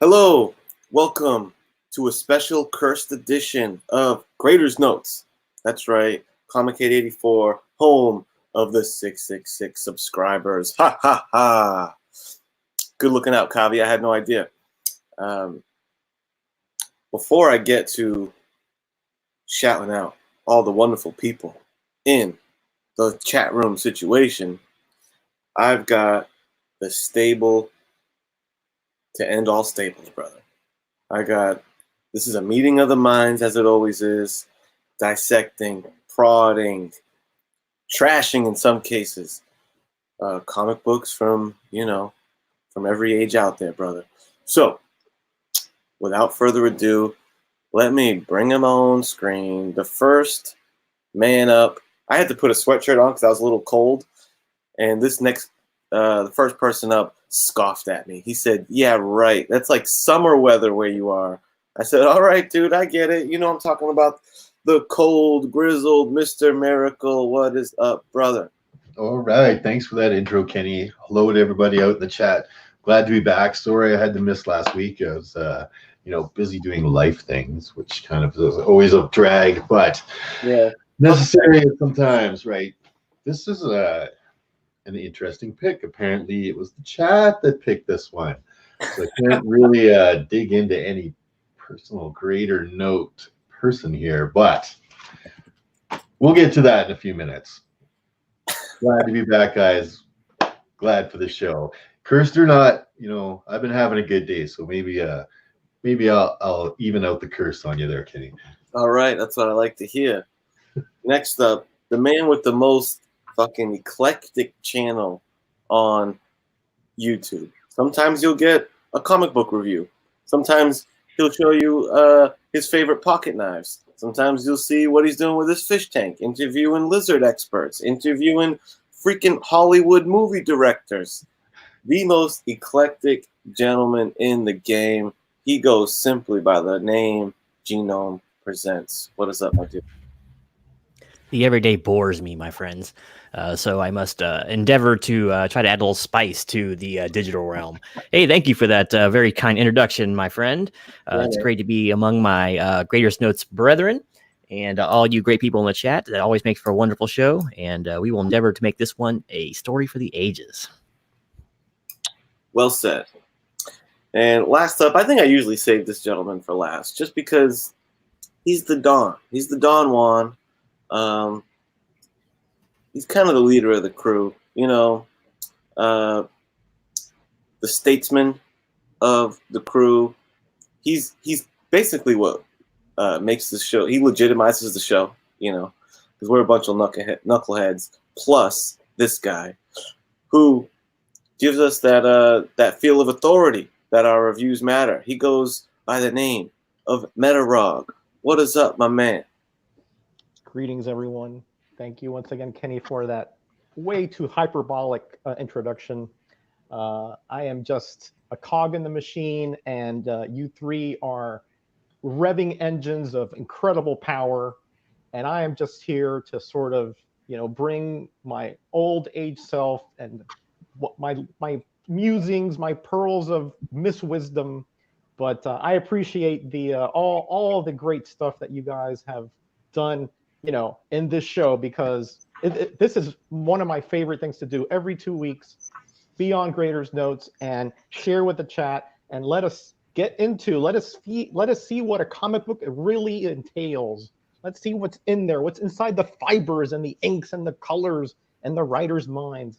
Hello, welcome to a special cursed edition of Graders Notes. That's right, Comic-84, home of the 666 subscribers. Ha ha ha! Good looking out, Kavi. I had no idea. Before I get to shouting out all the wonderful people in the chat room situation, I've got the stable to end all stables, brother. This is a meeting of the minds, as it always is, dissecting, prodding, trashing in some cases, comic books from every age out there, brother. So, without further ado, let me bring him on screen. The first man up. I had to put a sweatshirt on because I was a little cold, and the first person up scoffed at me. He said, "Yeah, right. That's like summer weather where you are." I said, "All right, dude, I get it. You know I'm talking about the cold, grizzled Mr. Miracle. What is up, brother?" All right. Thanks for that intro, Kenny. Hello to everybody out in the chat. Glad to be back. Sorry I had to miss last week. I was, busy doing life things, which kind of is always a drag, but Yeah. necessary sometimes, right? This is an interesting pick. Apparently, it was the chat that picked this one. So I can't really dig into any personal greater note person here, but we'll get to that in a few minutes. Glad to be back, guys. Glad for the show. Cursed or not, I've been having a good day, so maybe I'll even out the curse on you there, Kenny. All right, that's what I like to hear. Next up, the man with the most fucking eclectic channel on YouTube. Sometimes you'll get a comic book review. Sometimes he'll show you his favorite pocket knives. Sometimes you'll see what he's doing with his fish tank, interviewing lizard experts, interviewing freaking Hollywood movie directors. The most eclectic gentleman in the game. He goes simply by the name Genome Presents. What is up, my dude? The everyday bores me, my friends. So I must endeavor to try to add a little spice to the digital realm. Hey, thank you for that very kind introduction, my friend. It's great to be among my Greatest Notes brethren and all you great people in the chat. That always makes for a wonderful show, and we will endeavor to make this one a story for the ages. Well said. And last up, I think I usually save this gentleman for last, just because he's the Don. He's the Don Juan. He's kind of the leader of the crew, the statesman of the crew. He's basically what makes this show. He legitimizes the show, because we're a bunch of knuckleheads. Plus this guy, who gives us that feel of authority that our reviews matter. He goes by the name of Metarog. What is up, my man? Greetings, everyone. Thank you once again, Kenny, for that way too hyperbolic introduction. I am just a cog in the machine, and you three are revving engines of incredible power. And I am just here to sort of, bring my old age self and my musings, my pearls of miswisdom. But I appreciate the all the great stuff that you guys have done, in this show, because this is one of my favorite things to do every 2 weeks. Be on Graders Notes and share with the chat, and let us see what a comic book really entails. Let's see what's in there, what's inside the fibers and the inks and the colors and the writer's minds.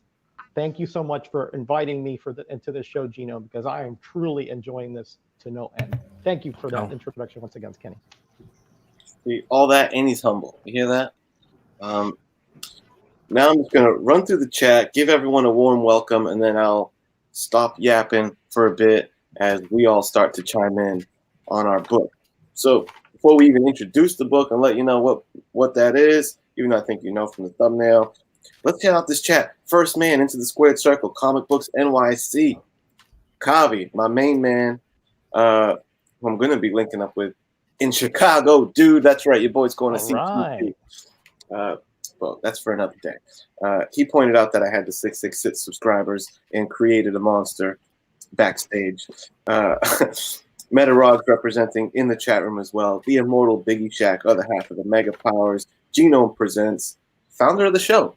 Thank you so much for inviting me into this show, Gino, because I am truly enjoying this to no end. Thank you for that introduction once again, Kenny. All that, and he's humble. You hear that? Now I'm just going to run through the chat, give everyone a warm welcome, and then I'll stop yapping for a bit as we all start to chime in on our book. So before we even introduce the book and let you know what that is, even though I think you know from the thumbnail, let's check out this chat. First man into the squared circle, Comic Books NYC. Kavi, my main man, who I'm going to be linking up with in Chicago. Dude, that's right. Your boy's going to see right. Well, that's for another day. He pointed out that I had the 666 subscribers and created a monster. backstage. Metarog's representing in the chat room as well. The immortal Biggie Shack, other half of the Mega Powers. Genome Presents, founder of the show,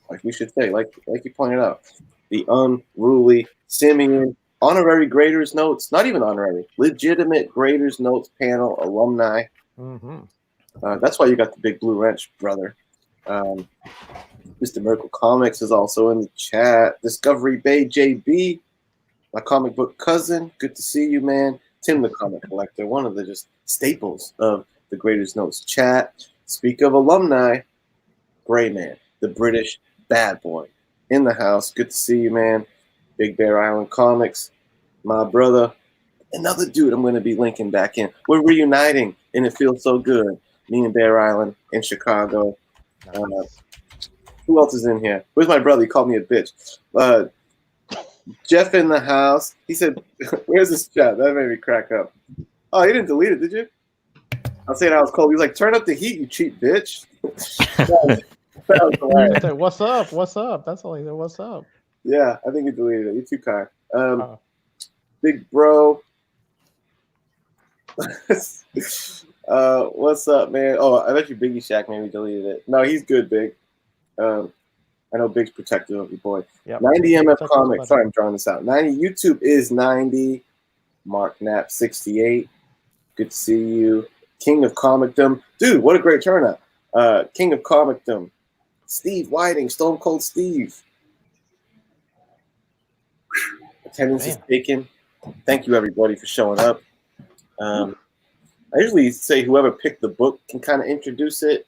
like we should say, like you pointed out. The unruly Simeon, honorary Graders Notes, not even honorary, legitimate Graders Notes panel alumni. That's why you got the big blue wrench, brother. Mr. Miracle Comics is also in the chat. Discovery Bay JB, my comic book cousin. Good to see you, man. Tim the Comic Collector, one of the just staples of the Graders Notes chat. Speak of alumni, Gray Man, the British bad boy, in the house. Good to see you, man. Big Bear Island Comics, my brother. Another dude I'm going to be linking back in. We're reuniting, and it feels so good. Me and Bear Island in Chicago. Who else is in here? Where's my brother? He called me a bitch. Jeff in the house. He said, where's this chat? That made me crack up. Oh, you didn't delete it, did you? I was saying I was cold. He was like, turn up the heat, you cheap bitch. that was hilarious. Say, what's up? What's up? That's all he said. What's up? Yeah, I think you deleted it. You're too kind. Big bro. What's up, man? Oh, I bet you Biggie Shack maybe deleted it. No, he's good, Big. I know Big's protective of your boy. Yep. 90 MF Comics. Sorry, I'm drawing this out. 90 YouTube is 90. Mark Knapp 68. Good to see you. King of Comicdom. Dude, what a great turnout. King of Comicdom. Steve Whiting, Stone Cold Steve. Attendance is taken. Thank you, everybody, for showing up. I usually say whoever picked the book can kind of introduce it.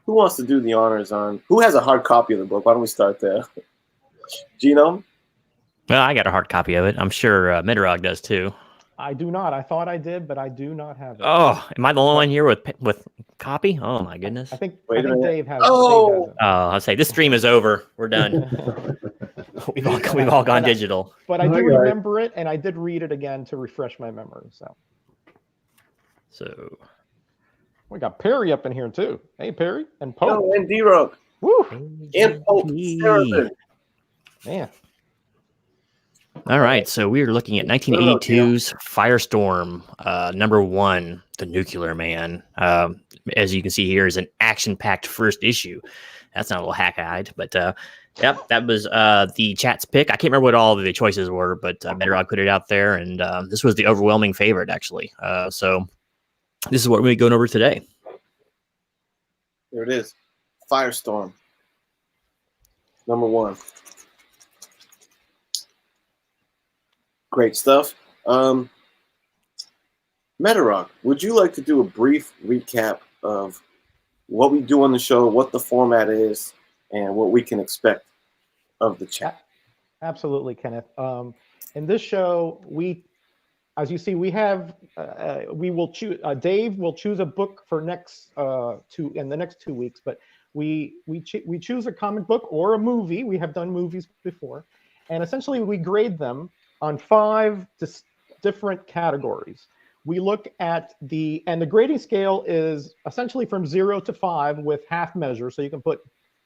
Who wants to do the honors on? Who has a hard copy of the book? Why don't we start there? Genome? Well, I got a hard copy of it. I'm sure Midrog does too. I do not. I thought I did, but I do not have it. Oh, am I the only one here with copy? Oh my goodness! I think Dave has. Oh, Dave has it. I'll say this stream is over. We're done. we've all gone digital. But I do remember it, and I did read it again to refresh my memory. So we got Perry up in here too. Hey, Perry and Pope. Oh, and D-Rock. Woo! And Pope. Man. All right, so we're looking at 1982's Firestorm, #1, The Nuclear Man. As you can see here, is an action-packed first issue. That's not a little hack-eyed, but yep, that was the chat's pick. I can't remember what all the choices were, but Metarog put it out there, and this was the overwhelming favorite, actually. So this is what we're going over today. There it is. Firestorm. #1. Great stuff. Metarog, would you like to do a brief recap of what we do on the show, what the format is, and what we can expect of the chat? Absolutely, Kenneth. In this show, as you see, we have we will choose. Dave will choose a book for in the next 2 weeks, but we choose a comic book or a movie. We have done movies before, and essentially we grade them on 5 different categories. We look at the grading scale is essentially from 0 to 5 with half measures, so you can put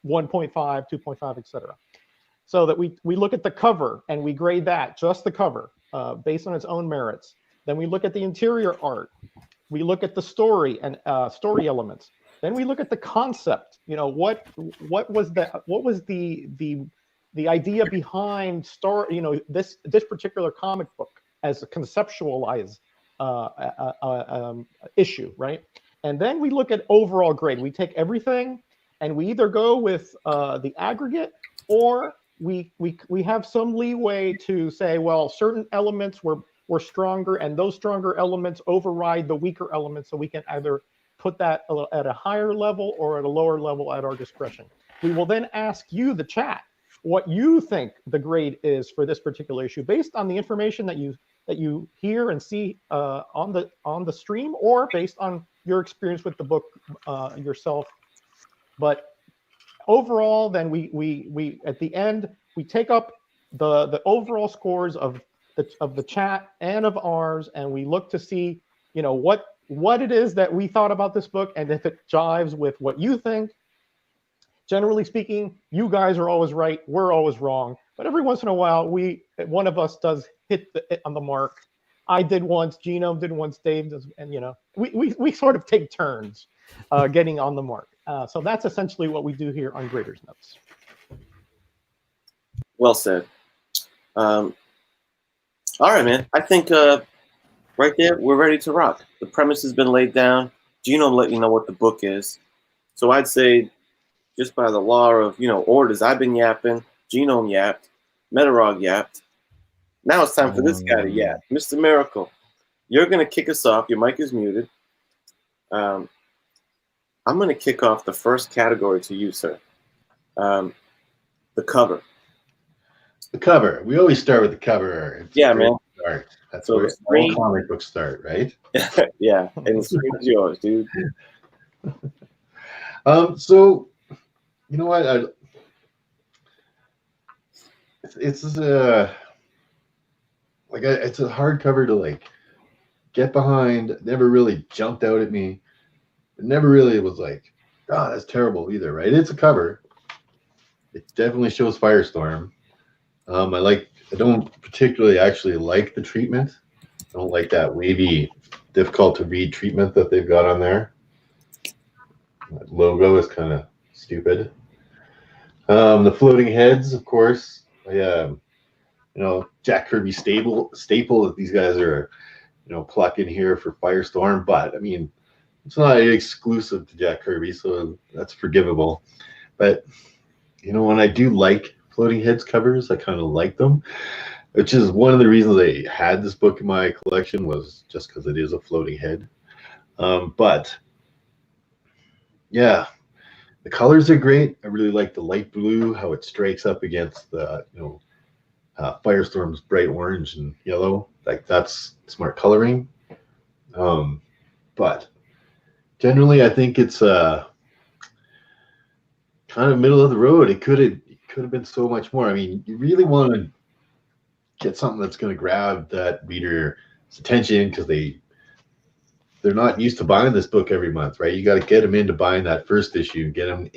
1.5, 2.5, etc. So that we look at the cover and we grade that, just the cover, based on its own merits. Then we look at the interior art. We look at the story and story elements. Then we look at the concept. You know, what was the idea behind this particular comic book as a conceptualized issue, right? And then we look at overall grade. We take everything and we either go with the aggregate, or we have some leeway to say, well, certain elements were stronger, and those stronger elements override the weaker elements, so we can either put that at a higher level or at a lower level at our discretion. We will then ask you, the chat, what you think the grade is for this particular issue based on the information that you hear and see on the stream, or based on your experience with the book yourself. But overall, then we at the end we take up the overall scores of the chat and of ours, and we look to see what it is that we thought about this book, and if it jives with what you think. Generally speaking, you guys are always right, we're always wrong, but every once in a while, one of us does hit on the mark. I did once, Genome did once, Dave does, and we sort of take turns getting on the mark. So that's essentially what we do here on Graders Notes. Well said. All right, man. I think right there, we're ready to rock. The premise has been laid down. Genome let you know what the book is. So I'd say, just by the law of, orders, I've been yapping, Genome yapped, Metarog yapped. Now it's time for this guy to yap. Mr. Miracle, you're going to kick us off. Your mic is muted. I'm going to kick off the first category to you, sir. The cover. The cover. We always start with the cover. It's yeah, man. Start. That's so where all comic books start, right? Yeah, and the screen is yours, dude. So, you know what? It's it's a hard cover to like get behind. It never really jumped out at me. It never really was like, oh, that's terrible either, right? It's a cover. It definitely shows Firestorm. I don't particularly actually like the treatment. I don't like that wavy, difficult to read treatment that they've got on there. That logo is kind of stupid. The floating heads, of course. Jack Kirby staple that these guys are, plucking here for Firestorm. But I mean, it's not exclusive to Jack Kirby, so that's forgivable. But when I do like floating heads covers, I kind of like them, which is one of the reasons I had this book in my collection, was just because it is a floating head. But yeah, the colors are great. I really like the light blue, how it strikes up against the Firestorm's bright orange and yellow. Like, that's smart coloring. But generally, I think it's kind of middle of the road. It could have been so much more. I mean, you really want to get something that's going to grab that reader's attention, because they're not used to buying this book every month, right? You got to get them into buying that first issue, get them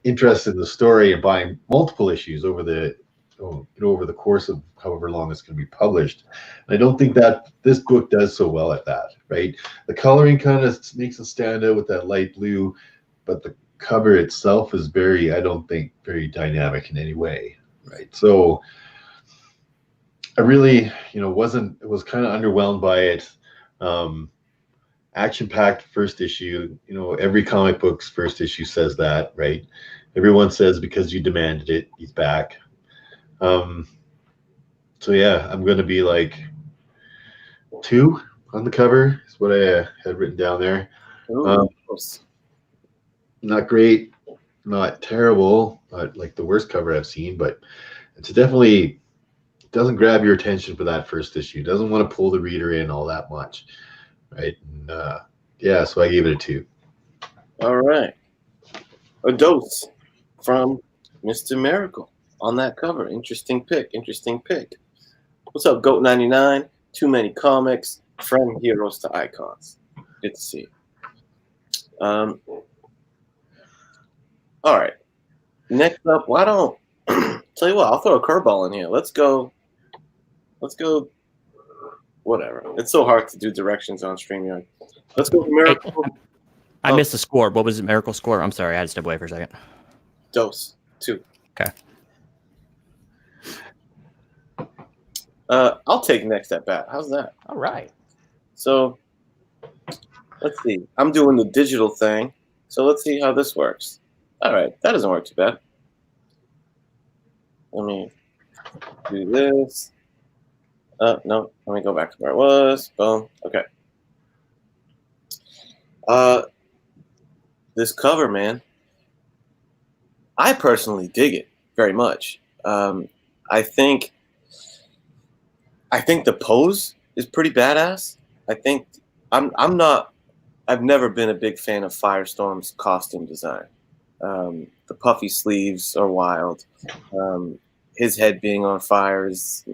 interested in the story and buying multiple issues over the course of however long it's going to be published. And I don't think that this book does so well at that, right? The coloring kind of makes it stand out with that light blue, but the cover itself is I don't think very dynamic in any way, right? So I really, was kind of underwhelmed by it. Action-packed first issue. Every comic book's first issue says that, right? Everyone says, because you demanded it, he's back. So yeah, I'm going to be like 2 on the cover is what I had written down there. Not great, not terrible, not like the worst cover I've seen, but it's definitely doesn't grab your attention for that first issue. Doesn't want to pull the reader in all that much, right? And, yeah, so I gave it a 2. All right, a dose from Mr. Miracle on that cover. Interesting pick. What's up, Goat99? Too many comics, from heroes to icons. Good to see you. All right. Next up, why don't tell you what? I'll throw a curveball in here. Let's go. Whatever. It's so hard to do directions on StreamYard. Let's go for Miracle. I missed the score. What was the Miracle score? I'm sorry. I had to step away for a second. Dose 2. Okay. I'll take next at bat. How's that? All right. So let's see. I'm doing the digital thing. So let's see how this works. All right. That doesn't work too bad. Let me do this. No. Let me go back to where it was. Boom. Okay. This cover, man. I personally dig it very much. I think the pose is pretty badass. I think I've never been a big fan of Firestorm's costume design. The puffy sleeves are wild. His head being on fire is,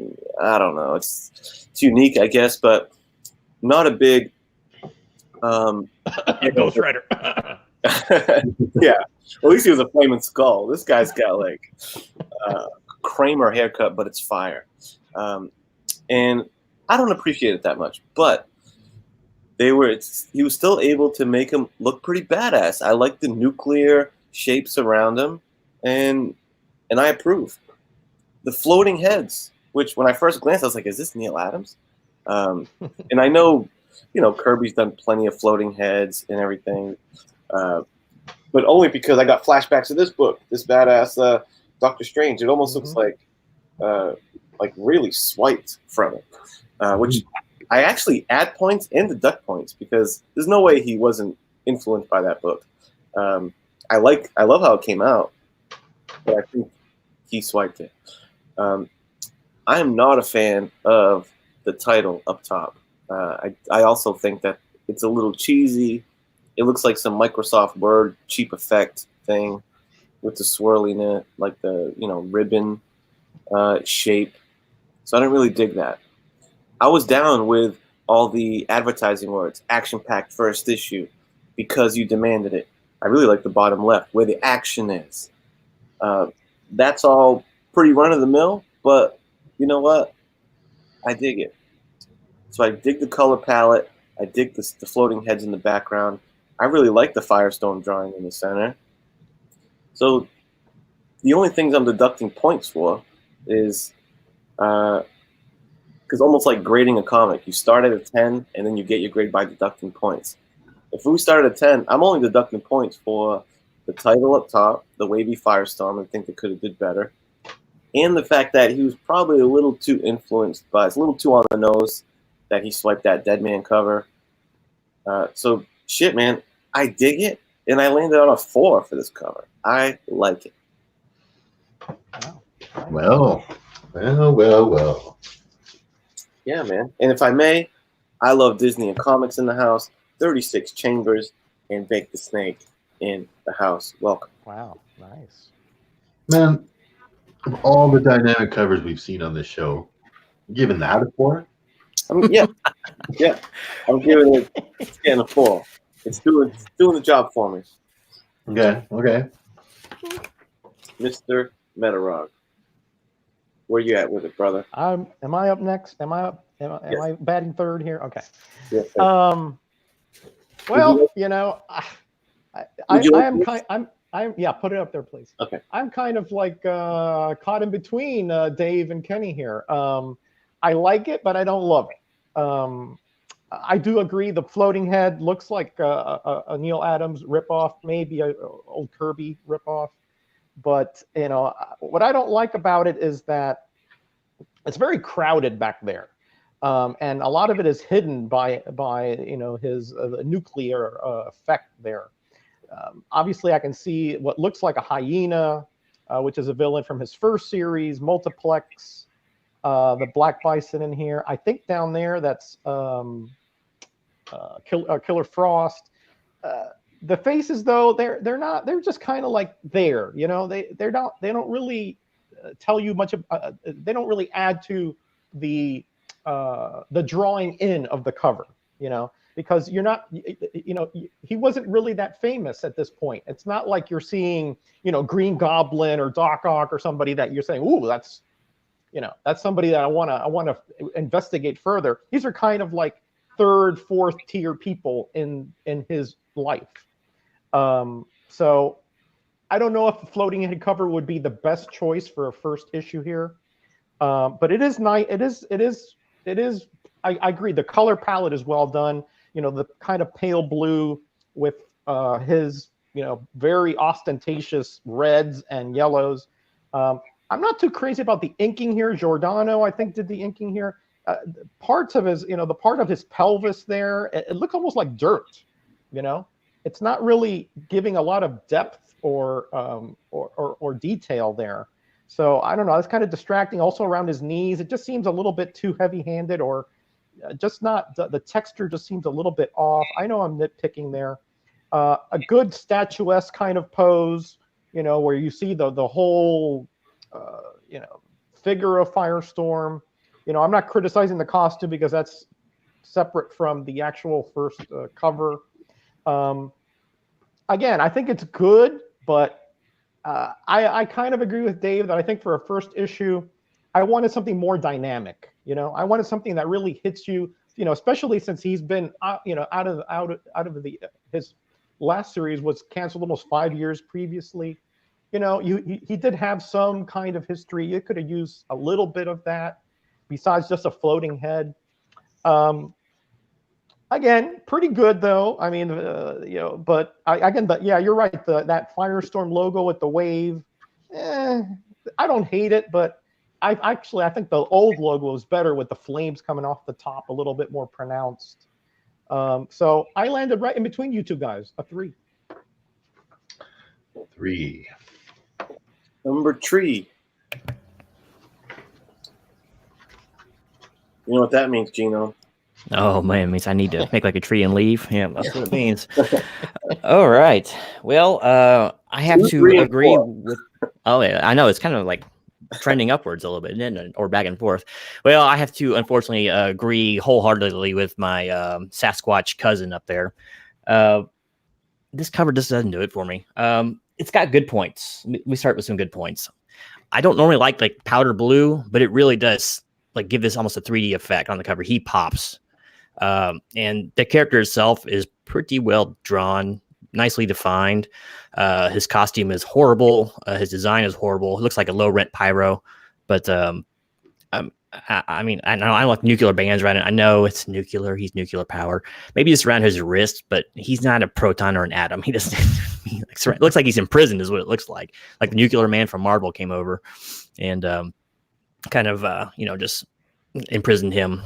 I don't know. It's unique, I guess, but not a big Ghost Rider. Yeah, at least he was a flaming skull. This guy's got like Kramer haircut, but it's fire. And I don't appreciate it that much, but he was still able to make him look pretty badass. I like the nuclear shapes around him, and I approve. The floating heads, which when I first glanced, I was like, "Is this Neil Adams?" And I know, Kirby's done plenty of floating heads and everything, but only because I got flashbacks of this book, this badass Doctor Strange. It almost looks like really swiped from it, which I actually add points and deduct points because there's no way he wasn't influenced by that book. I love how it came out, but I think he swiped it. I am not a fan of the title up top. I also think that it's a little cheesy. It looks like some Microsoft Word cheap effect thing with the swirliness, like the ribbon shape. So I didn't really dig that. I was down with all the advertising words, action-packed first issue, because you demanded it. I really like the bottom left, where the action is. That's all pretty run-of-the-mill, but you know what? I dig it. So I dig the color palette. I dig the floating heads in the background. I really like the Firestorm drawing in the center. So the only things I'm deducting points for is because almost like grading a comic, you start at a 10 and then you get your grade by deducting points. If we started at 10, I'm only deducting points for the title up top, the wavy Firestorm. I think they could have did better. And the fact that he was probably a little too influenced by, it's a little too on the nose that he swiped that Dead Man cover. So, shit, man, I dig it, and I landed on a 4 for this cover. I like it. Well. Yeah, man. And if I may, I love Disney and comics in the house, 36 Chambers, and Bake the Snake in the house. Welcome. Wow, nice. Man, of all the dynamic covers we've seen on this show, giving that a 4? Yeah. I'm giving it a 4. It's doing the job for me. Okay. Mr. Metarog. Where you at with it, brother? Am I up next? Am I batting third here? Okay. Yes, Well, put it up there, please. Okay. I'm kind of like caught in between Dave and Kenny here. I like it, but I don't love it. I do agree. The floating head looks like a Neil Adams ripoff, maybe a old Kirby ripoff. But what I don't like about it is that it's very crowded back there, and a lot of it is hidden by his nuclear effect there. Obviously, I can see what looks like a hyena, which is a villain from his first series, Multiplex. The Black Bison in here. I think down there that's Killer Frost. The faces, though, they're not. They're just kind of like there. They don't really tell you much. They don't really add to the drawing in of the cover. Because you're not. He wasn't really that famous at this point. It's not like you're seeing Green Goblin or Doc Ock or somebody that you're saying, ooh, that's somebody that I want to investigate further. These are kind of like third, fourth tier people in his life. So I don't know if the floating head cover would be the best choice for a first issue here. But it is nice. It is. I agree. The color palette is well done. The kind of pale blue with his very ostentatious reds and yellows. I'm not too crazy about the inking here. Giordano, I think, did the inking here. Parts of his, the part of his pelvis there, it looks almost like dirt. It's not really giving a lot of depth or detail there. So I don't know. It's kind of distracting. Also around his knees, it just seems a little bit too heavy-handed, or just not. The texture just seems a little bit off. I know I'm nitpicking there. A good statuesque kind of pose, where you see the whole. Figure of Firestorm. I'm not criticizing the costume because that's separate from the actual first cover. again, I think it's good, but I kind of agree with Dave that I think for a first issue, I wanted something more dynamic. I wanted something that really hits you. Especially since he's been out of his last series was canceled almost 5 years previously. He did have some kind of history. You could have used a little bit of that besides just a floating head. Again, pretty good though. I mean, yeah, you're right. That Firestorm logo with the wave, I don't hate it, but I think the old logo is better with the flames coming off the top, a little bit more pronounced. So I landed right in between you two guys, a 3. 3. Number 3. You know what that means, Gino? Oh man, it means I need to make like a tree and leave. Yeah, that's what it means. All right. Well, I have 2, to 3, and agree 4. with. Oh yeah, I know it's kind of like trending upwards a little bit, isn't it? Or back and forth. Well, I have to unfortunately agree wholeheartedly with my Sasquatch cousin up there. This cover just doesn't do it for me. It's got good points. We start with some good points. I don't normally like powder blue, but it really does like give this almost a 3D effect on the cover. He pops. And the character itself is pretty well drawn, nicely defined. His costume is horrible. His design is horrible. It looks like a low rent pyro, but I mean, I know I like nuclear bands, right? I know it's nuclear. He's nuclear power. Maybe it's around his wrist, but he's not a proton or an atom. He doesn't. It looks like he's imprisoned, is what it looks like. Like the nuclear man from Marvel came over, and kind of just imprisoned him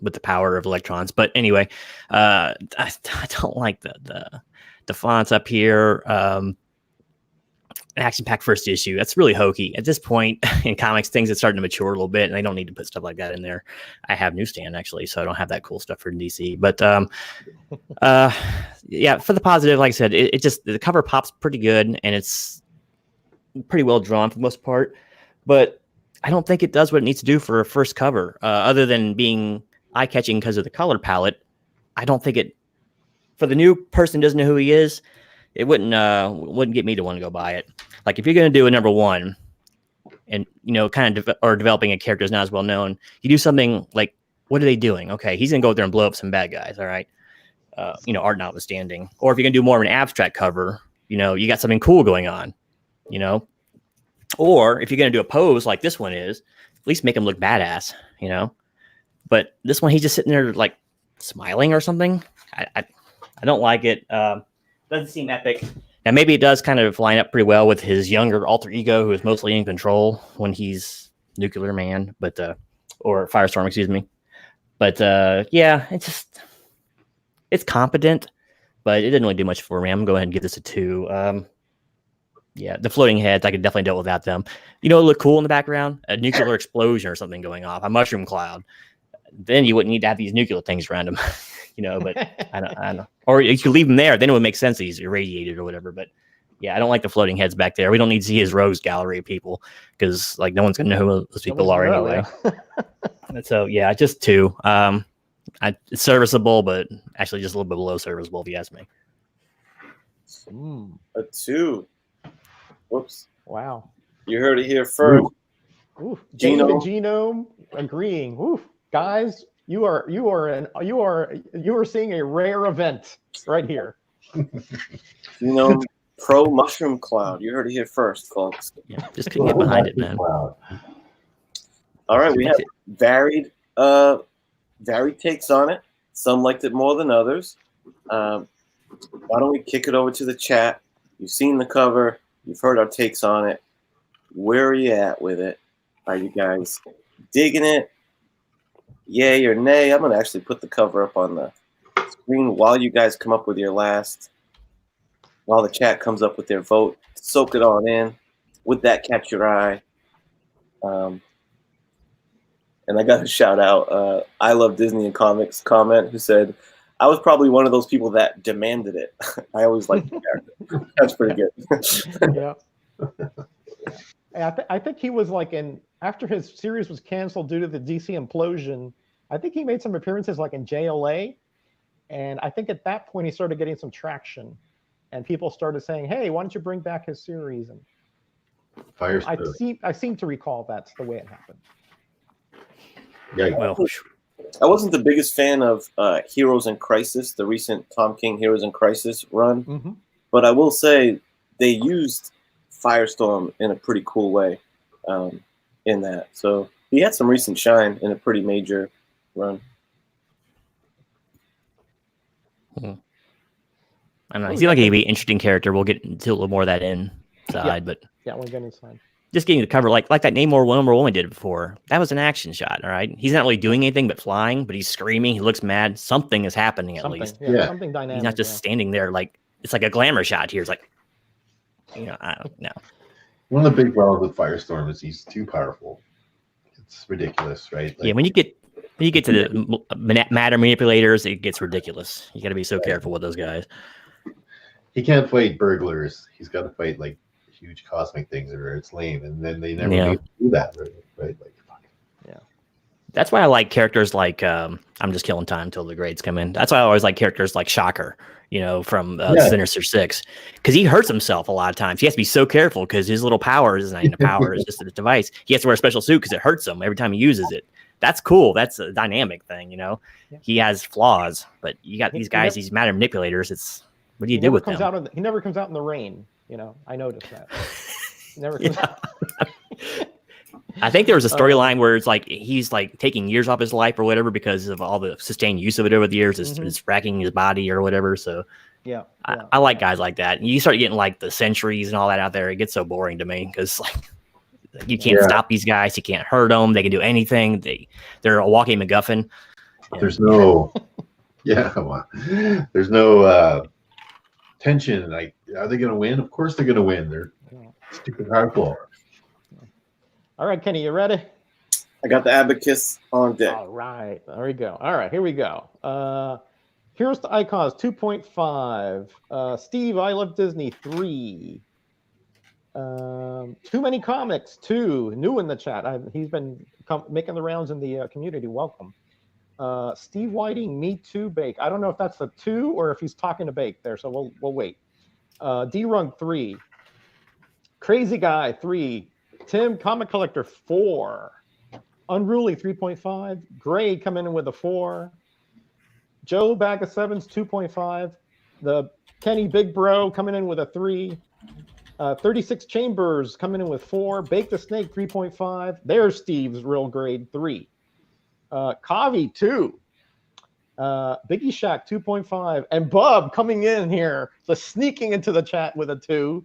with the power of electrons. But anyway, I don't like the fonts up here. Action-packed first issue. That's really hokey. At this point in comics, things are starting to mature a little bit, and they don't need to put stuff like that in there. I have Newsstand, actually, so I don't have that cool stuff for DC. But yeah, for the positive, like I said, it just the cover pops pretty good, and it's pretty well drawn for the most part. But I don't think it does what it needs to do for a first cover, other than being eye-catching because of the color palette. I don't think it, for the new person who doesn't know who he is, it wouldn't get me to want to go buy it. Like if you're going to do a number 1 and, kind of or developing a character is not as well known, you do something like, what are they doing? Okay, he's going to go out there and blow up some bad guys. All right. Art notwithstanding. Or if you're going to do more of an abstract cover, you got something cool going on, or if you're going to do a pose like this one is, at least make him look badass, but this one, he's just sitting there like smiling or something. I don't like it. Doesn't seem epic. Now, maybe it does kind of line up pretty well with his younger alter ego, who is mostly in control when he's Nuclear Man, or Firestorm, excuse me. But yeah, it's competent, but it didn't really do much for me. I'm going to go ahead and give this a 2. Yeah, the floating heads, I could definitely deal with without them. It look cool in the background? A nuclear explosion or something going off, a mushroom cloud. Then you wouldn't need to have these nuclear things around him. But I don't. Or you could leave him there. Then it would make sense that he's irradiated or whatever. But yeah, I don't like the floating heads back there. We don't need to see his rogues gallery of people because no one's gonna know who those people are anyway. So yeah, just 2. It's serviceable, but actually just a little bit below serviceable if you ask me. A 2. Whoops. Wow. You heard it here first. Ooh. Genome agreeing. Ooh. Guys, you are seeing a rare event right here. Pro Mushroom Cloud. You heard it here first, folks. Yeah, just couldn't get behind it, man. All right, we have varied takes on it. Some liked it more than others. Why don't we kick it over to the chat? You've seen the cover. You've heard our takes on it. Where are you at with it? Are you guys digging it? Yay or nay? I'm going to actually put the cover up on the screen while you guys come up with your while the chat comes up with their vote. Soak it all in. Would that catch your eye? And I got a shout out. I Love Disney and Comics comment who said, I was probably one of those people that demanded it. I always liked the character. That's pretty good. Yeah. I think he was after his series was canceled due to the DC implosion, I think he made some appearances in JLA. And I think at that point he started getting some traction. and people started saying, "Hey, why don't you bring back his series?" And Firestorm. I seem to recall that's the way it happened. Yeah. Well, I wasn't the biggest fan of Heroes in Crisis, the recent Tom King Heroes in Crisis run, Mm-hmm. but I will say they used Firestorm in a pretty cool way in that. So he had some recent shine in a pretty major run. I don't know. He seems like he'd be an interesting character. We'll get into a little more of that inside, but Yeah, we'll get inside. just getting the cover like that Namor Wonder Woman did before. That was an action shot, all right? He's not really doing anything but flying, but he's screaming. He looks mad. Something is happening at least. Yeah. Something dynamic. He's not just standing there like it's like a glamour shot here. It's like, I don't know. One of the big problems with Firestorm is he's too powerful. It's ridiculous, right? Yeah, when you get to the matter manipulators, it gets ridiculous. You got to be so careful with those guys. He can't fight burglars. He's got to fight like huge cosmic things, or it's lame. And then they never do that, right? Like, fuck. Yeah. That's why I like characters like I'm just killing time until the grades come in. That's why I always like characters like Shocker, from Sinister Six, because he hurts himself a lot of times. He has to be so careful because his little power is not even a power; it's just a device. He has to wear a special suit because it hurts him every time he uses it. That's cool. That's a dynamic thing, Yeah. He has flaws, but you got these guys, these matter manipulators. It's what do you do with them? He never comes out in the rain. I noticed that. He never comes out. I think there was a storyline where it's like he's like taking years off his life or whatever because of all the sustained use of it over the years. It's wrecking his body or whatever. So yeah. I like guys like that. And you start getting like the Sentries and all that out there. It gets so boring to me because like you can't stop these guys. You can't hurt them. They can do anything. They're a walking MacGuffin. There's no, there's no tension. Like, are they going to win? Of course they're going to win. They're stupid hardcore. All right, Kenny, you ready? I got the abacus on deck. All right, there we go. All right, here we go. Here's the Icons 2.5. Steve, I Love Disney 3. Too Many Comics 2. New in the chat. He's been making the rounds in the community. Welcome. Steve Whiting, Me Too Bake. I don't know if that's a 2 or if he's talking to Bake there, so we'll wait. D-Rung 3. Crazy Guy 3. Tim, Comic Collector 4. Unruly 3.5. Gray coming in with a 4. Joe Bag of Sevens 2.5. The Kenny Big Bro coming in with a 3. 36 Chambers coming in with 4. Bake the Snake 3.5. There's Steve's real grade 3. Kavi 2. Biggie Shack 2.5. And Bub coming in here, just sneaking into the chat with a 2.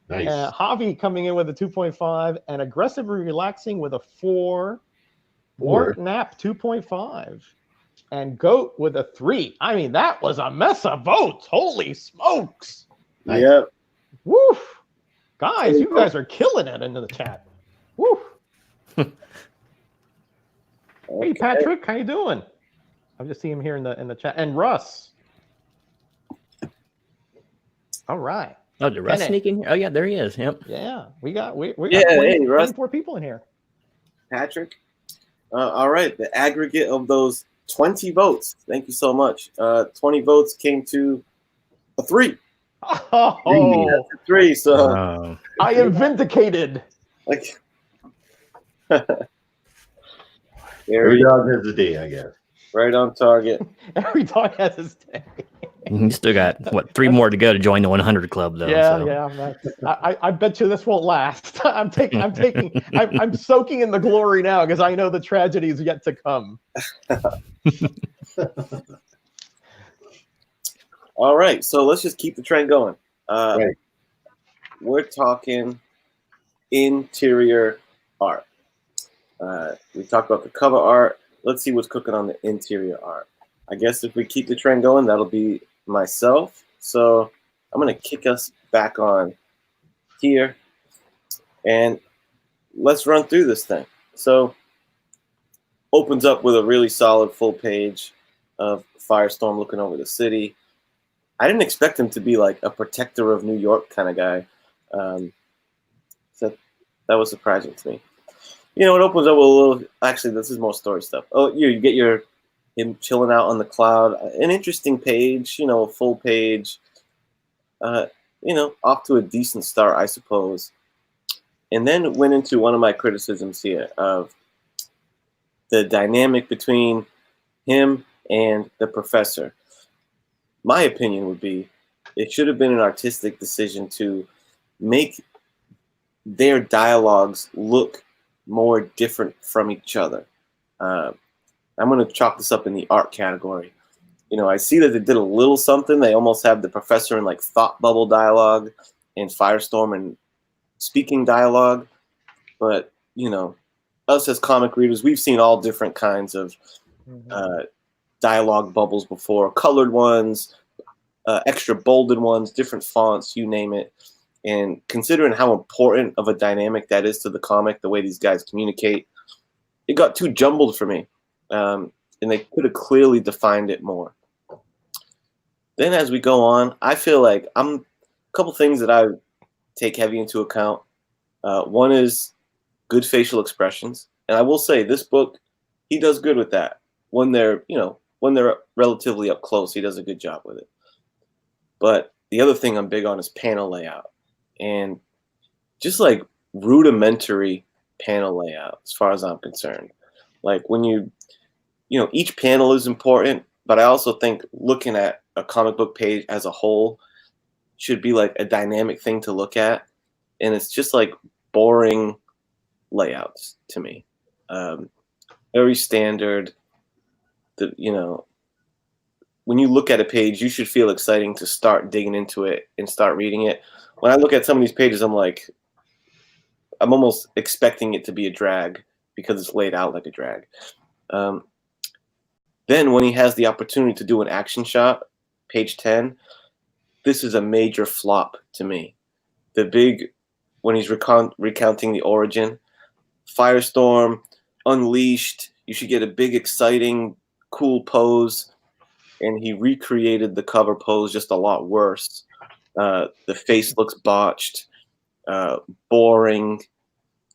Nice. Javi coming in with a 2.5 and Aggressive Relaxing with a 4. Mort Knapp 2.5 and Goat with a 3. I mean, that was a mess of votes. Holy smokes. Nice. Yep. Woof. Guys, you guys are killing it into the chat. Woof. Hey, Patrick, how you doing? I just see him here in the chat. And Russ. All right. Oh, did Russ sneak in here? Oh, yeah, there he is. Yep. Yeah, we got 24 people in here. Patrick. All right, the aggregate of those 20 votes. Thank you so much. 20 votes came to a 3. Oh, 3. So I am vindicated. Like, Every dog has a day, I guess. Right on target. Every dog has his day. You still got 3 more to go to join the 100 club, though. Yeah. I bet you this won't last. I'm soaking in the glory now because I know the tragedy is yet to come. All right, so let's just keep the trend going. Right. We're talking interior art. We talked about the cover art. Let's see what's cooking on the interior art. I guess if we keep the trend going, that'll be myself. So I'm going to kick us back on here. And let's run through this thing. So opens up with a really solid full page of Firestorm looking over the city. I didn't expect him to be like a protector of New York kind of guy. So that was surprising to me. It opens up with a little, actually, this is more story stuff. Oh, you get him chilling out on the cloud. An interesting page, a full page. off to a decent start, I suppose. And then went into one of my criticisms here of the dynamic between him and the professor. My opinion would be it should have been an artistic decision to make their dialogues look more different from each other. Uh, I'm going to chalk this up in the art category. I see that they did a little something. They almost have the professor in like thought bubble dialogue and Firestorm and speaking dialogue. But, us as comic readers, we've seen all different kinds of dialogue bubbles before, colored ones, extra bolded ones, different fonts, you name it. And considering how important of a dynamic that is to the comic, the way these guys communicate, it got too jumbled for me. And they could have clearly defined it more. Then as we go on, I feel like a couple things that I take heavy into account. One is good facial expressions. And I will say this book, he does good with that. When they're relatively up close, he does a good job with it. But the other thing I'm big on is panel layout. And just like rudimentary panel layout, as far as I'm concerned. Like when each panel is important, but I also think looking at a comic book page as a whole should be like a dynamic thing to look at. And it's just like boring layouts to me. Very standard. When you look at a page, you should feel exciting to start digging into it and start reading it. When I look at some of these pages, I'm almost expecting it to be a drag because it's laid out like a drag. Then when he has the opportunity to do an action shot, page 10, this is a major flop to me. When he's recounting the origin, Firestorm, unleashed, you should get a big, exciting, cool pose. And he recreated the cover pose just a lot worse. The face looks botched, boring.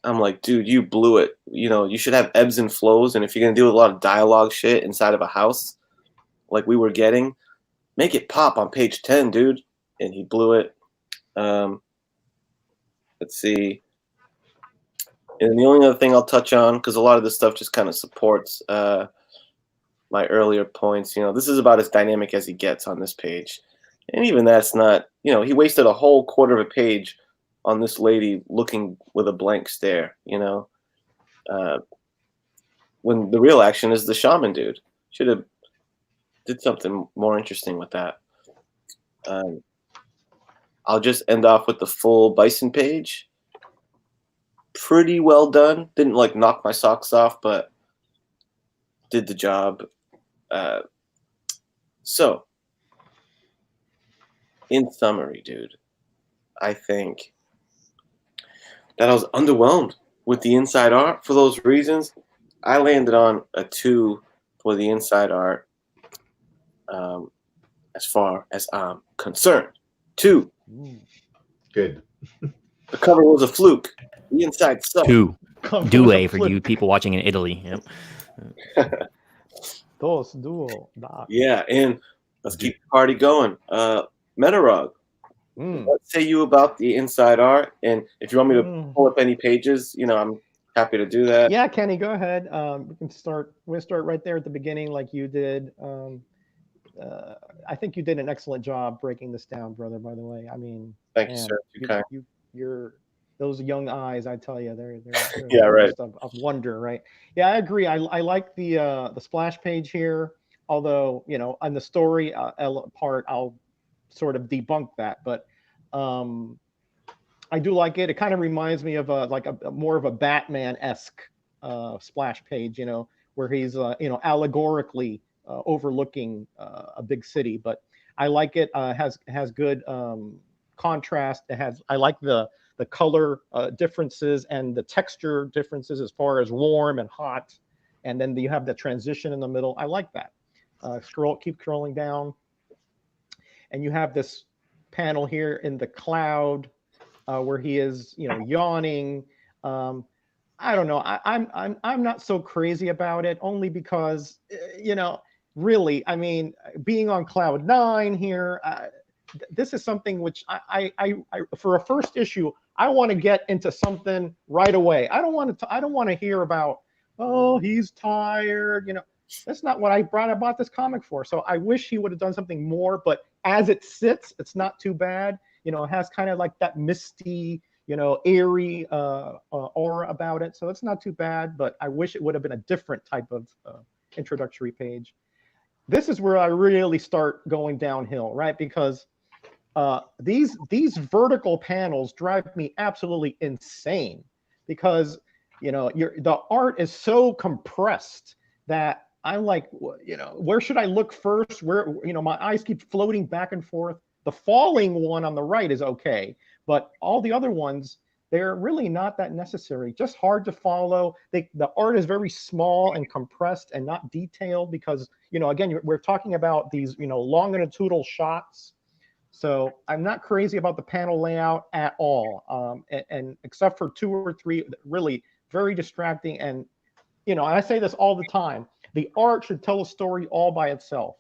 I'm like, dude, you blew it. You should have ebbs and flows. And if you're going to do a lot of dialogue shit inside of a house, like we were getting, make it pop on page 10, dude. And he blew it. Let's see. And the only other thing I'll touch on, because a lot of this stuff just kind of supports my earlier points. This is about as dynamic as he gets on this page. And even that's not, he wasted a whole quarter of a page on this lady looking with a blank stare, when the real action is the shaman dude. Should have did something more interesting with that. I'll just end off with the full Bison page. Pretty well done. Didn't like knock my socks off, but did the job. So, in summary, dude, I think that I was underwhelmed with the inside art for those reasons. I landed on a 2 for the inside art, as far as I'm concerned. 2. Good. The cover was a fluke. The inside sucked. 2. Due for you people watching in Italy. Yep. Dos, duo, da. Yeah, and let's keep the party going. Metarog, what say you about the inside art? And if you want me to pull up any pages, I'm happy to do that. Yeah, Kenny, go ahead. We can start. We'll start right there at the beginning, like you did. I think you did an excellent job breaking this down, brother. By the way, I mean, thank you, sir. You're those young eyes. I tell you, they're yeah, right. Of wonder, right? Yeah, I agree. I like the splash page here. Although on the story part, I'll sort of debunk that, but I do like it. It kind of reminds me of a more of a Batman-esque splash page, where he's allegorically overlooking a big city. But I like it. Has good contrast. I like the color differences and the texture differences as far as warm and hot, and then you have the transition in the middle. I like that. Keep scrolling down, and you have this panel here in the cloud where he is, yawning. I don't know. I'm not so crazy about it, only because really, I mean, being on cloud 9 here, this is something which I for a first issue, I want to get into something right away. I don't want to hear about, oh, he's tired. That's not what I bought this comic for. So I wish he would have done something more. But as it sits, it's not too bad. It has kind of like that misty, airy aura about it. So it's not too bad. But I wish it would have been a different type of introductory page. This is where I really start going downhill, right? Because these vertical panels drive me absolutely insane, because the art is so compressed that I'm like, where should I look first? Where my eyes keep floating back and forth. The falling one on the right is okay, but all the other ones, they're really not that necessary. Just hard to follow. The art is very small and compressed and not detailed because, again, we're talking about these, longitudinal shots. So I'm not crazy about the panel layout at all. And except for 2 or 3, really very distracting. And, I say this all the time, the art should tell a story all by itself.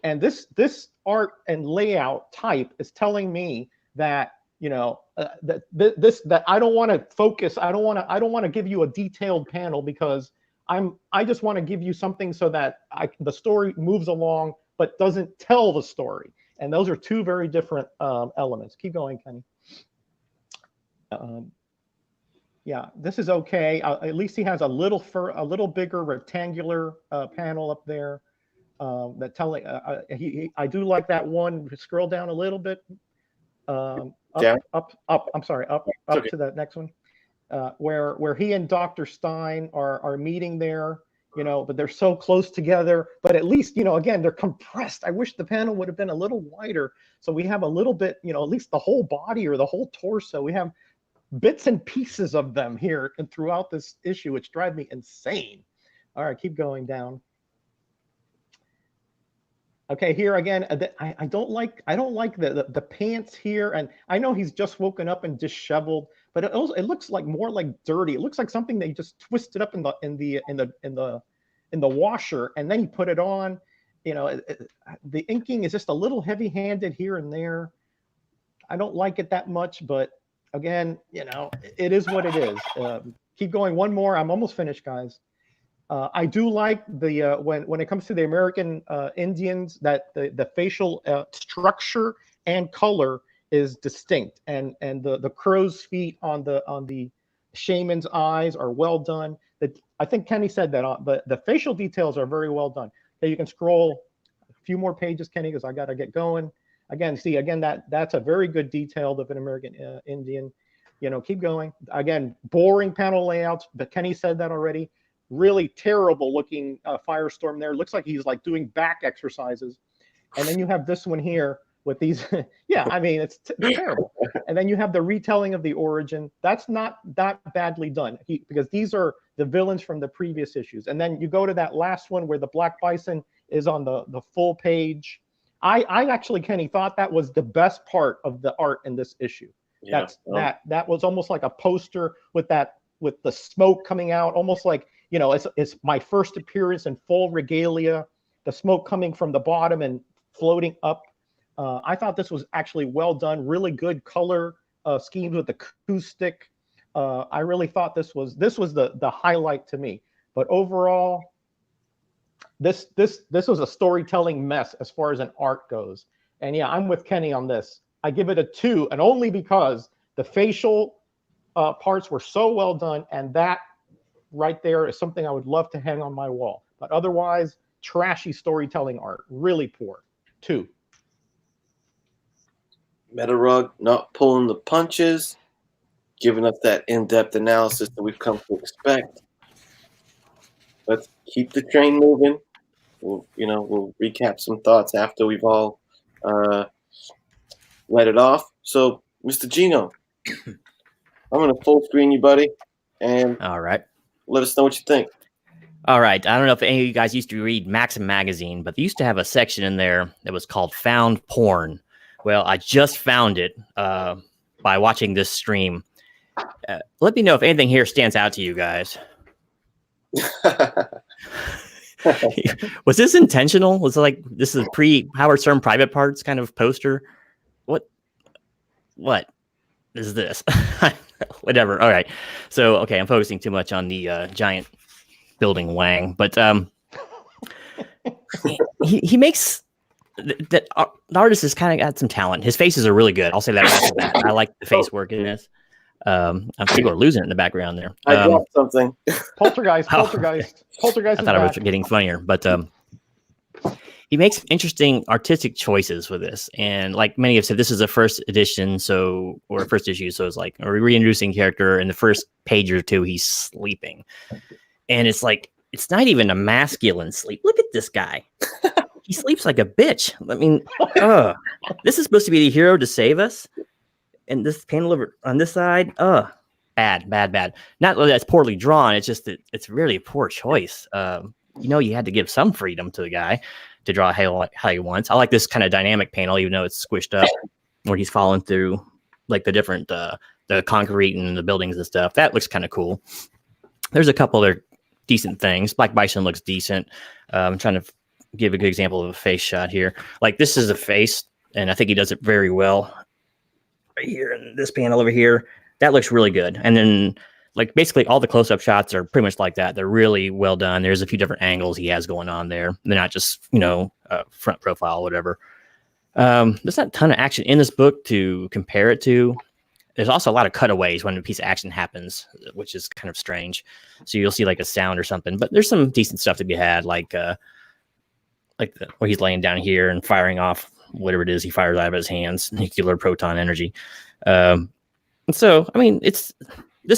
And this art and layout type is telling me that, that I don't want to focus. I don't want to give you a detailed panel because I just want to give you something so that the story moves along, but doesn't tell the story. And those are 2 very different elements. Keep going, Kenny. Yeah, this is okay. At least he has a little bigger rectangular panel up there. That telling I do like that one. Scroll down a little bit. Up. I'm sorry, up okay. To the next one, where he and Dr. Stein are meeting there. But they're so close together. But at least, again, they're compressed. I wish the panel would have been a little wider, so we have a little bit, at least the whole body or the whole torso. We have bits and pieces of them here and throughout this issue, which drive me insane. All right, keep going down. Okay, here again, I don't like the pants here, and I know he's just woken up and disheveled, but it looks like more like dirty. It looks like something they just twisted up in the washer, and then he put it on. The inking is just a little heavy-handed here and there. I don't like it that much, but again, it is what it is. Keep going. One more. I'm almost finished, guys. I do like the when it comes to the American Indians, that the facial structure and color is distinct, and the crow's feet on the shaman's eyes are well done. I think Kenny said that the facial details are very well done. Okay, you can scroll a few more pages, Kenny, because I got to get going. Again, that's a very good detail of an American Indian. Keep going. Again, boring panel layouts, but Kenny said that already. Really terrible looking Firestorm there. Looks like he's like doing back exercises. And then you have this one here with these. Yeah, I mean, it's terrible. And then you have the retelling of the origin. That's not that badly done because these are the villains from the previous issues. And then you go to that last one where the Black Bison is on the full page. I actually, Kenny, thought that was the best part of the art in this issue. Yeah, that was almost like a poster with the smoke coming out, almost like, it's my first appearance in full regalia, the smoke coming from the bottom and floating up. I thought this was actually well done, really good color schemes with the acoustic. I really thought this was the highlight to me. But overall, this was a storytelling mess as far as an art goes. And yeah, I'm with Kenny on this. I give it a 2, and only because the facial parts were so well done, and that right there is something I would love to hang on my wall. But otherwise, trashy storytelling art, really poor. 2. Metarug not pulling the punches, giving us that in-depth analysis that we've come to expect. Let's keep the train moving. We'll recap some thoughts after we've all let it off. So, Mr. Gino, I'm going to full screen you, buddy, and all right, let us know what you think. All right. I don't know if any of you guys used to read Maxim magazine, but they used to have a section in there that was called Found Porn. Well, I just found it by watching this stream. Let me know if anything here stands out to you guys. Was this intentional? Was it like this is pre-Howard Stern Private Parts kind of poster? what is this? Whatever. All right. So, okay, I'm focusing too much on the giant building Wang, but he makes the artist has kind of got some talent. His faces are really good. I'll say that right off the bat. I like the face work in this. People are losing it in the background there. I dropped something. Poltergeist. I Poltergeist. thought I was getting funnier, but he makes interesting artistic choices with this. And like many have said, this is a first edition, or first issue, so it's like a reintroducing character. In the first page or two, he's sleeping, and it's like it's not even a masculine sleep. Look at this guy. He sleeps like a bitch. I mean, this is supposed to be the hero to save us. And this panel over on this side, bad. Not that it's poorly drawn. It's just that it's really a poor choice. You had to give some freedom to the guy to draw how he wants. I like this kind of dynamic panel, even though it's squished up, where he's falling through like the different the concrete and the buildings and stuff. That looks kind of cool. There's a couple other decent things. Black Bison looks decent. I'm trying to give a good example of a face shot here. Like this is a face, and I think he does it very well. Right here in this panel over here, that looks really good. And then like basically all the close-up shots are pretty much like that. They're really well done. There's a few different angles he has going on there. They're not just front profile or whatever. There's not a ton of action in this book to compare it to. There's also a lot of cutaways when a piece of action happens, which is kind of strange. So you'll see like a sound or something, but there's some decent stuff to be had, like where he's laying down here and firing off whatever it is he fires out of his hands, nuclear proton energy. So, I mean, this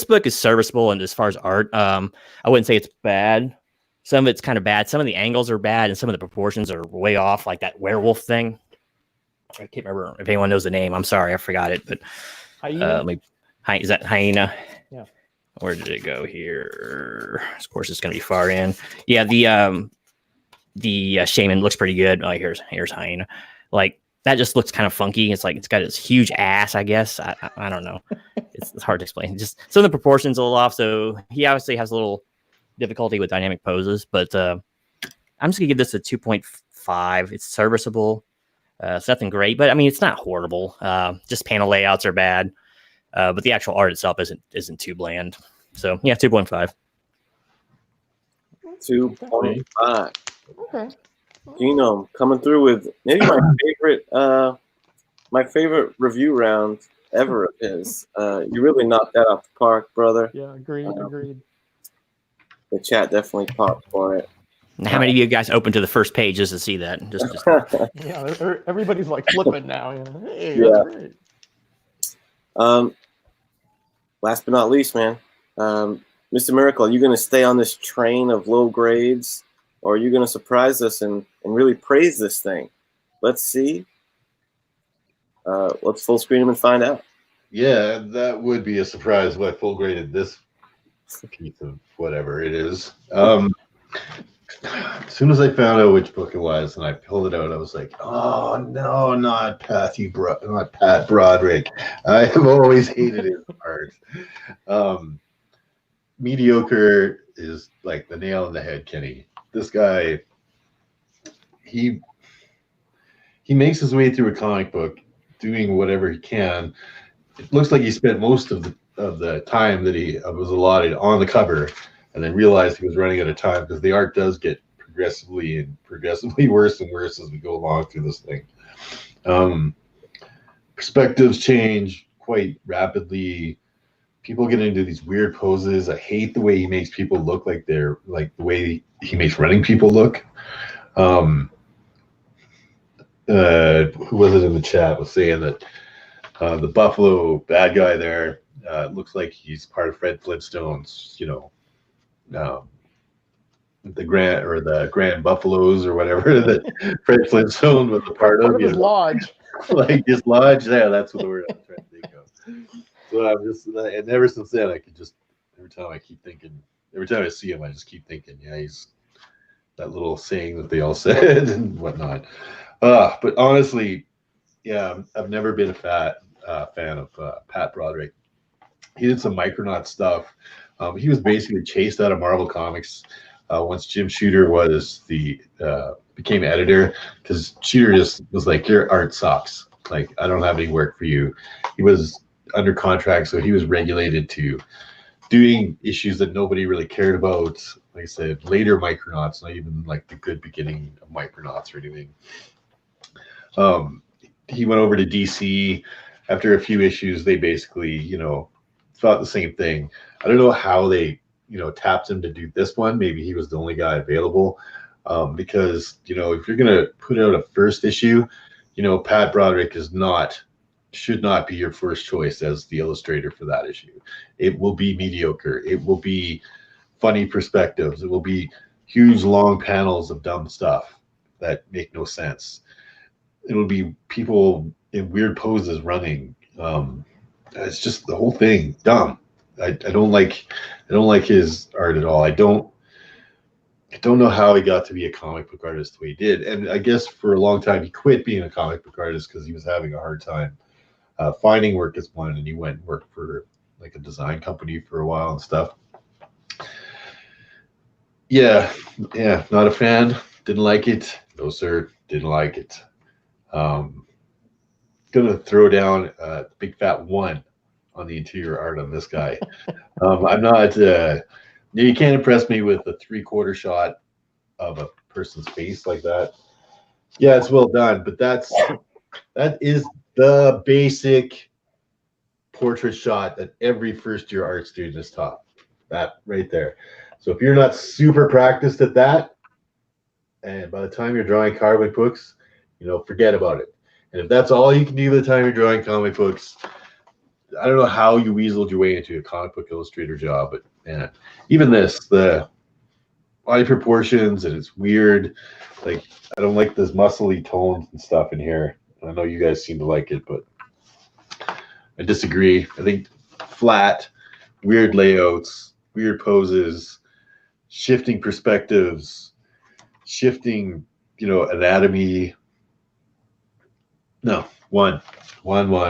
book is serviceable, and as far as art, I wouldn't say it's bad. Some of it's kind of bad. Some of the angles are bad, and some of the proportions are way off, like that werewolf thing. I can't remember if anyone knows the name. I'm sorry, I forgot it. But is that Hyena? Yeah. Where did it go here? Of course, it's going to be far in. Yeah, the shaman looks pretty good. Oh, here's Hyena. Like that just looks kind of funky. It's like it's got this huge ass, I guess. I don't know. It's hard to explain. Just some of the proportions a little off. So he obviously has a little difficulty with dynamic poses, but I'm just gonna give this a 2.5. It's serviceable. It's nothing great, but I mean it's not horrible. Just panel layouts are bad, but the actual art itself isn't too bland. So yeah, 2.5. 2.5. Okay. Genome coming through with maybe my favorite review round ever of his. You really knocked that out the park, brother. Yeah, agreed. The chat definitely popped for it. How many of you guys open to the first page just to see that? Just Yeah, everybody's like flipping now. Hey, yeah. That's great. Last but not least, man, Mr. Miracle, are you going to stay on this train of low grades, or are you going to surprise us and really praise this thing? Let's see. Let's full screen him and find out. Yeah, that would be a surprise if I full graded this piece of whatever it is. As soon as I found out which book it was and I pulled it out, I was like, oh no, not Pat Broderick. I have always hated his art. Mediocre is like the nail in the head, Kenny. This guy, he makes his way through a comic book doing whatever he can. It looks like he spent most of the time that he was allotted on the cover, and then realized he was running out of time because the art does get progressively worse and worse as we go along through this thing. Perspectives change quite rapidly. People get into these weird poses. I hate the way he makes people look like they're like the way he makes running people look. Who was it in the chat was saying that the Buffalo bad guy there looks like he's part of Fred Flintstone's, the Grand Buffaloes or whatever that Fred Flintstone was a part of. His lodge. Like his lodge. Yeah, that's what the word I'm trying to think of. So I'm just, and ever since then, I could just, every time I see him, I just keep thinking, yeah, he's that little saying that they all said and whatnot. But honestly, yeah, I've never been a fan of Pat Broderick. He did some Micronaut stuff. He was basically chased out of Marvel Comics once Jim Shooter became editor, because Shooter just was like, your art sucks. Like, I don't have any work for you. He was under contract, so he was regulated to doing issues that nobody really cared about. Like I said, later Micronauts, not even like the good beginning of Micronauts or anything. He went over to DC. After a few issues, they basically, thought the same thing. I don't know how they, tapped him to do this one. Maybe he was the only guy available. Because, if you're going to put out a first issue, Pat Broderick should not be your first choice as the illustrator for that issue. It will be mediocre. It will be funny perspectives. It will be huge, long panels of dumb stuff that make no sense. It'll be people in weird poses running. It's just the whole thing dumb. I don't like his art at all. I don't know how he got to be a comic book artist the way he did. And I guess for a long time he quit being a comic book artist because he was having a hard time finding work as one, and he went and worked for like a design company for a while and stuff. Yeah, not a fan. Didn't like it. No, sir, didn't like it. Gonna throw down a big fat 1 on the interior art on this guy. I'm not. You can't impress me with a 3/4 shot of a person's face like that. Yeah, it's well done, but that is the basic portrait shot that every first-year art student is taught. That right there. So if you're not super practiced at that, and by the time you're drawing comic books, forget about it. And if that's all you can do by the time you're drawing comic books, I don't know how you weaseled your way into a comic book illustrator job, but man, even this, the body proportions, and it's weird. Like, I don't like this muscly tones and stuff in here. I know you guys seem to like it, but I disagree. I think flat, weird layouts, weird poses, shifting perspectives, shifting, anatomy. No, one. That's all I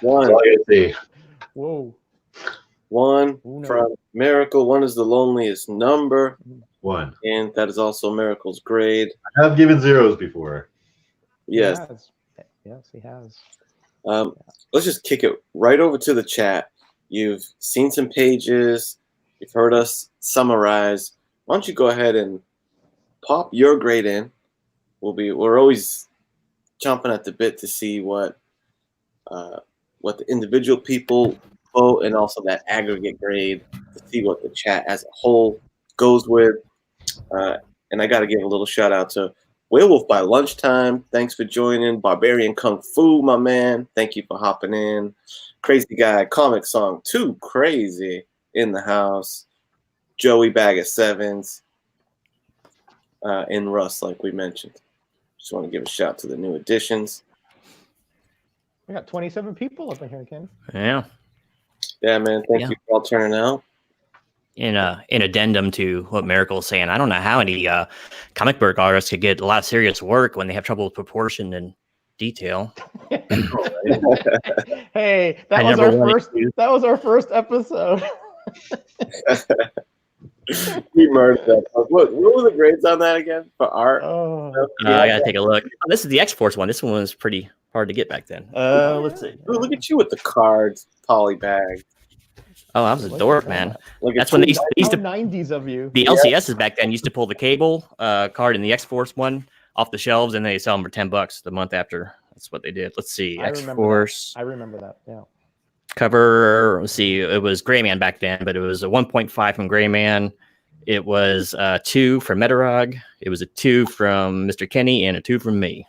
gotta say. Whoa. 1 from Miracle. 1 is the loneliest number. 1. And that is also Miracle's grade. I have given zeros before. Yes. Yes, he has. Let's just kick it right over to the chat. You've seen some pages. You've heard us summarize. Why don't you go ahead and pop your grade in? We're always chomping at the bit to see what the individual people vote, and also that aggregate grade to see what the chat as a whole goes with. And I got to give a little shout out to Werewolf by Lunchtime. Thanks for joining. Barbarian Kung Fu, my man. Thank you for hopping in. Crazy Guy Comic Song, Too Crazy in the house. Joey Bag of Sevens. And Russ, like we mentioned. Just want to give a shout to the new additions. We got 27 people up in here, Ken. Yeah. Yeah, man. Thank you for all turning out. In addendum to what Miracle's saying, I don't know how any comic book artists could get a lot of serious work when they have trouble with proportion and detail. Hey, that was our first episode. We murdered that. What were the grades on that again for art? I gotta take a look. Oh, this is the X-Force one. This one was pretty hard to get back then. Let's see. Ooh, look at you with the cards, poly bag. Oh, I was a dork, man. That's when they used to 90s of you. The LCSs back then used to pull the cable card in the X-Force one off the shelves, and they sell them for $10 the month after. That's what they did. Let's see. X-Force. I remember that. Yeah. Cover. Let's see. It was Gray Man back then, but it was a 1.5 from Gray Man. It was a 2 from Metarog. It was a 2 from Mr. Kenny and a 2 from me.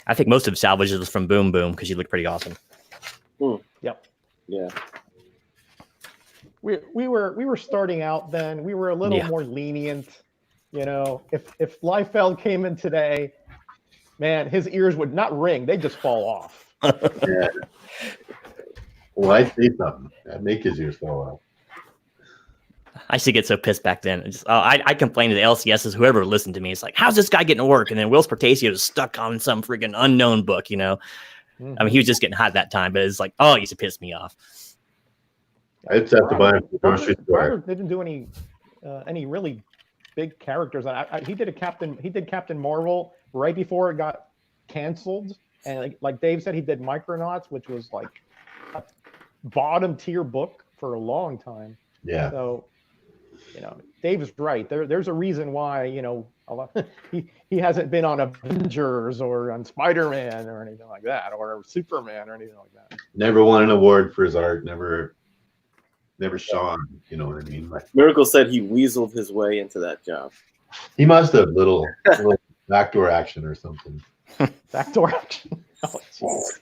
I think most of salvages was from Boom Boom because you look pretty awesome. Yep. Yeah. We were starting out then. We were a little more lenient. If Liefeld came in today, man, his ears would not ring; they'd just fall off. Yeah. Well, I say something. I'd make his ears fall off. I used to get so pissed back then. I complained to the LCSs, whoever listened to me. It's like, how's this guy getting to work? And then Will Spartacio was stuck on some freaking unknown book, Mm-hmm. I mean, he was just getting hot that time, but it's like, it used to piss me off. I just have to buy him from the grocery store. Didn't do any really big characters. He did Captain Marvel right before it got canceled. And like Dave said, he did Micronauts, which was like a bottom tier book for a long time. Yeah. So, Dave's right. There's a reason why, he hasn't been on Avengers or on Spider-Man or anything like that, or Superman or anything like that. Never won an award for his art. Never shone. You know what I mean? Like, Miracle said he weaseled his way into that job. he must have little backdoor action or something. Backdoor action. Oh, geez.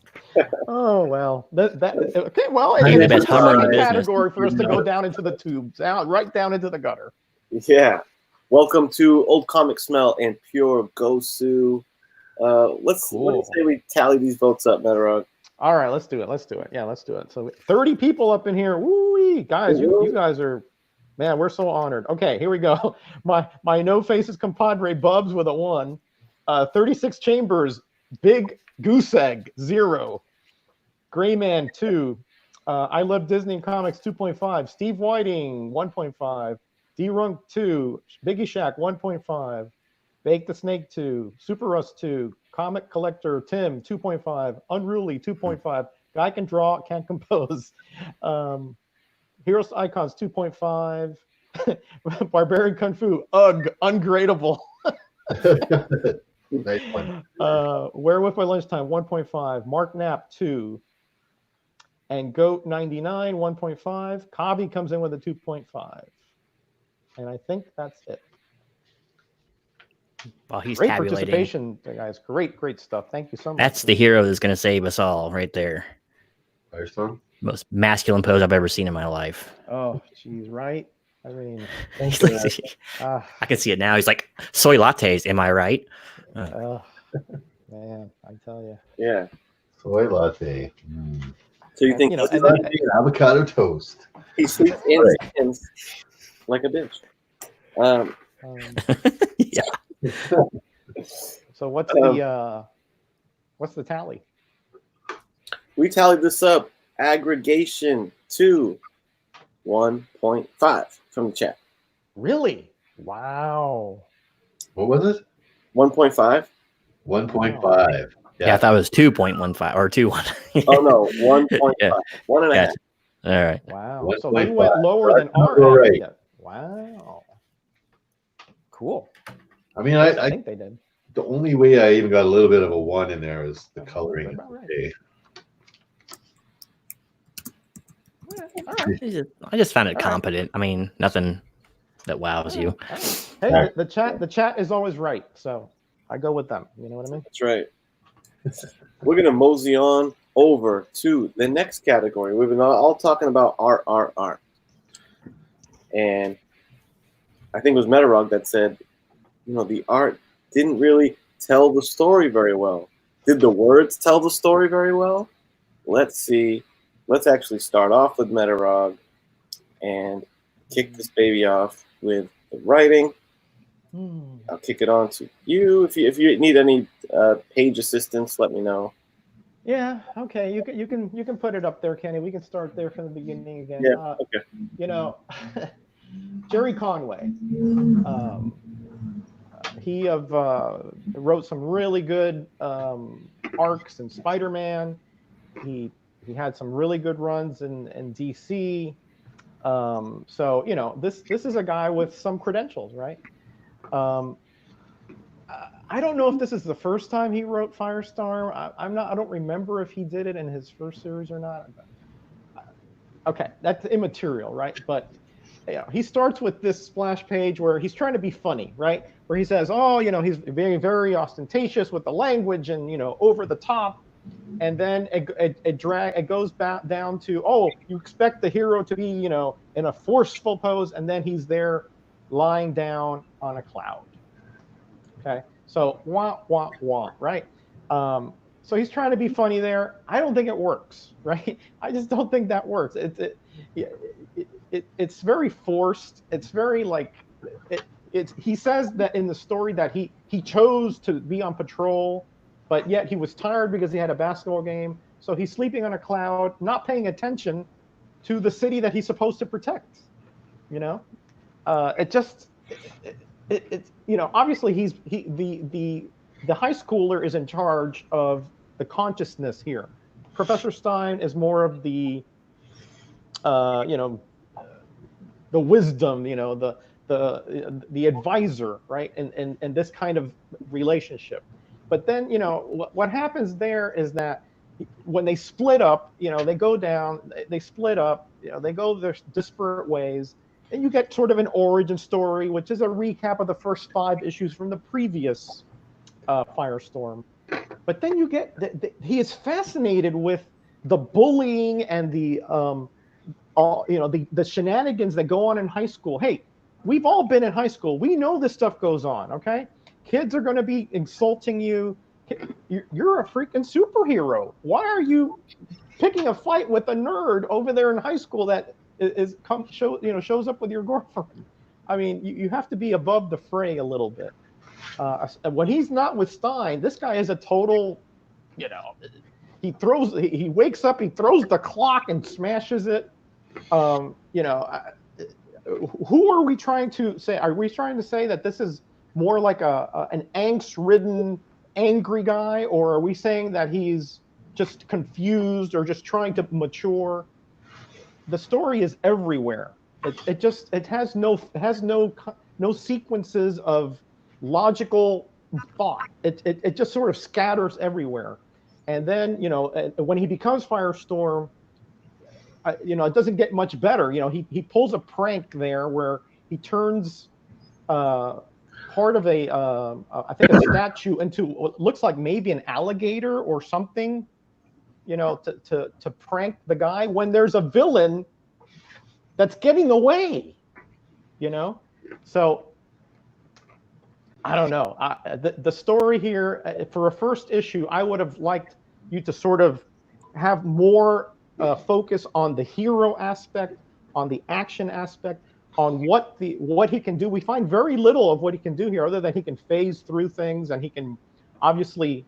Oh well, okay. Well, Maybe the it's best Hummer in the a business. category for us to go down into the tubes, right down into the gutter. Yeah. Welcome to Old Comic Smell and Pure Gosu. What do you say we tally these votes up, Metarog? All right, let's do it. Yeah, let's do it. So 30 people up in here. Woo-wee. Guys, you guys are, man, we're so honored. Okay, here we go. My no faces compadre Bubs with a 1. 36 Chambers, Big Goose Egg 0. Gray Man 2. I Love Disney and Comics 2.5. Steve Whiting 1.5. D-Runk 2. Biggie Shack 1.5. Bake the Snake 2. Super Russ 2. Comic Collector Tim 2.5. Unruly 2.5. Guy can draw, can't compose. Heroes Icons 2.5. Barbarian Kung Fu, ugh, ungradable. Nice one. Werewolf by Lunchtime 1.5. Mark Knapp 2. And Goat 99 1.5. Kavi comes in with a 2.5. And I think that's it. While he's Great tabulating. participation, guys. Great stuff. Thank you so much. That's the hero that's going to save us all right there. Firestorm? Most masculine pose I've ever seen in my life. Oh, geez, right? I mean, He's like, I can see it now. He's like, soy lattes, am I right? man, I tell you. Yeah. Soy latte. Mm. So you think Avocado toast. he sleeps in seconds like a bitch? Yeah. So what's the tally? We tallied this up. Aggregation to 1.5 from the chat. Really? Wow. What was it? 1.5? 1.5. Yeah, I thought it was 2.15 or 2.1. Oh no, 1.5. Yeah. 1.5. Gotcha. All right. Wow. 1.5. So they went lower than our right. aggregate. Wow. Cool. I mean, I I think they did. the only way I even got a little bit of a 1 in there was the coloring. About right. Okay. All right. I just found it All right. competent. I mean, nothing that wows you. All right. Hey, the chat is always right, so I go with them. You know what I mean? That's right. We're gonna mosey on over to the next category. We've been all talking about art. And I think it was Metarog that said, the art didn't really tell the story very well. Did the words tell the story very well? Let's see. Let's actually start off with Metarog and kick this baby off with the writing. I'll kick it on to you. If you need any page assistance, let me know. Yeah. Okay. You can put it up there, Kenny. We can start there from the beginning again. Yeah. Okay. Jerry Conway. He wrote some really good arcs in Spider-Man. He had some really good runs in DC. So this is a guy with some credentials, right? I don't know if this is the first time he wrote Firestorm. I don't remember if he did it in his first series or not. Okay, that's immaterial, right? But he starts with this splash page where he's trying to be funny, right? Where he says, he's very, very ostentatious with the language and, over the top. And then it goes back down to, you expect the hero to be, in a forceful pose, and then he's there lying down on a cloud. Okay, so wah, right? So he's trying to be funny there. I don't think it works, right? I just don't think that works. It's very forced. It's very he says that in the story that he chose to be on patrol, but yet he was tired because he had a basketball game. So he's sleeping on a cloud, not paying attention to the city that he's supposed to protect. Obviously the the high schooler is in charge of the consciousness here. Professor Stein is more of the, you know, the wisdom, you know, the advisor, right? And this kind of relationship. But then, you know, what happens there is that when they split up, you know, they go down, they split up, you know, they go their disparate ways, and you get sort of an origin story, which is a recap of the first 5 issues from the previous Firestorm. But then you get he is fascinated with the bullying and the all, you know, the shenanigans that go on in high school. Hey, we've all been in high school. We know this stuff goes on. Okay, kids are going to be insulting you. You're a freaking superhero. Why are you picking a fight with a nerd over there in high school that shows up with your girlfriend? I mean, you have to be above the fray a little bit. When he's not with Stein, this guy is a total, you know, he wakes up, he throws the clock and smashes it. You know, who are we trying to say? Are we trying to say that this is more like an angst-ridden, angry guy, or are we saying that he's just confused or just trying to mature? The story is everywhere. It has no sequences of logical thought. It just sort of scatters everywhere. And then, you know, when he becomes Firestorm, you know, it doesn't get much better. You know, he pulls a prank there where he turns part of I think a statue into what looks like maybe an alligator or something, you know, to prank the guy when there's a villain that's getting away, you know? So I don't know. The story here for a first issue, I would have liked you to sort of have more focus on the hero aspect, on the action aspect, on what he can do. We find very little of what he can do here, other than he can phase through things and he can obviously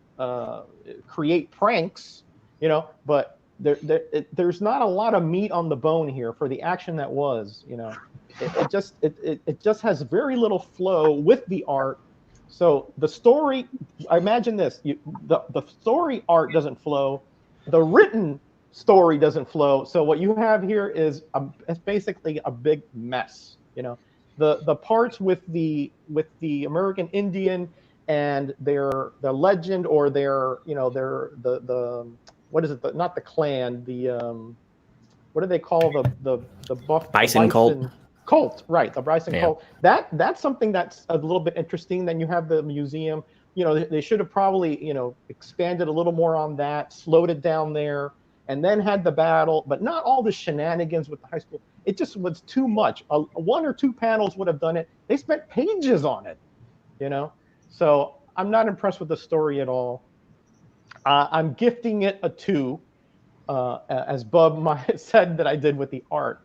create pranks, you know. But there's not a lot of meat on the bone here for the action that was, you know. It just has very little flow with the art. So the story, imagine this: the story art doesn't flow, the written story doesn't flow. So what you have here is it's basically a big mess. You know, the parts with the American Indian and their legend, or their, you know, the what is it? Not the clan. The what do they call the buff Bison cult? Cult, right? The Bryson cult. That's something that's a little bit interesting. Then you have the museum. You know, they should have probably, you know, expanded a little more on that, slowed it down there, and then had the battle, but not all the shenanigans with the high school. It just was too much. 1 or 2 panels would have done it. They spent pages on it, you know. So I'm not impressed with the story at all. I'm gifting it a 2, as Bub said that I did with the art.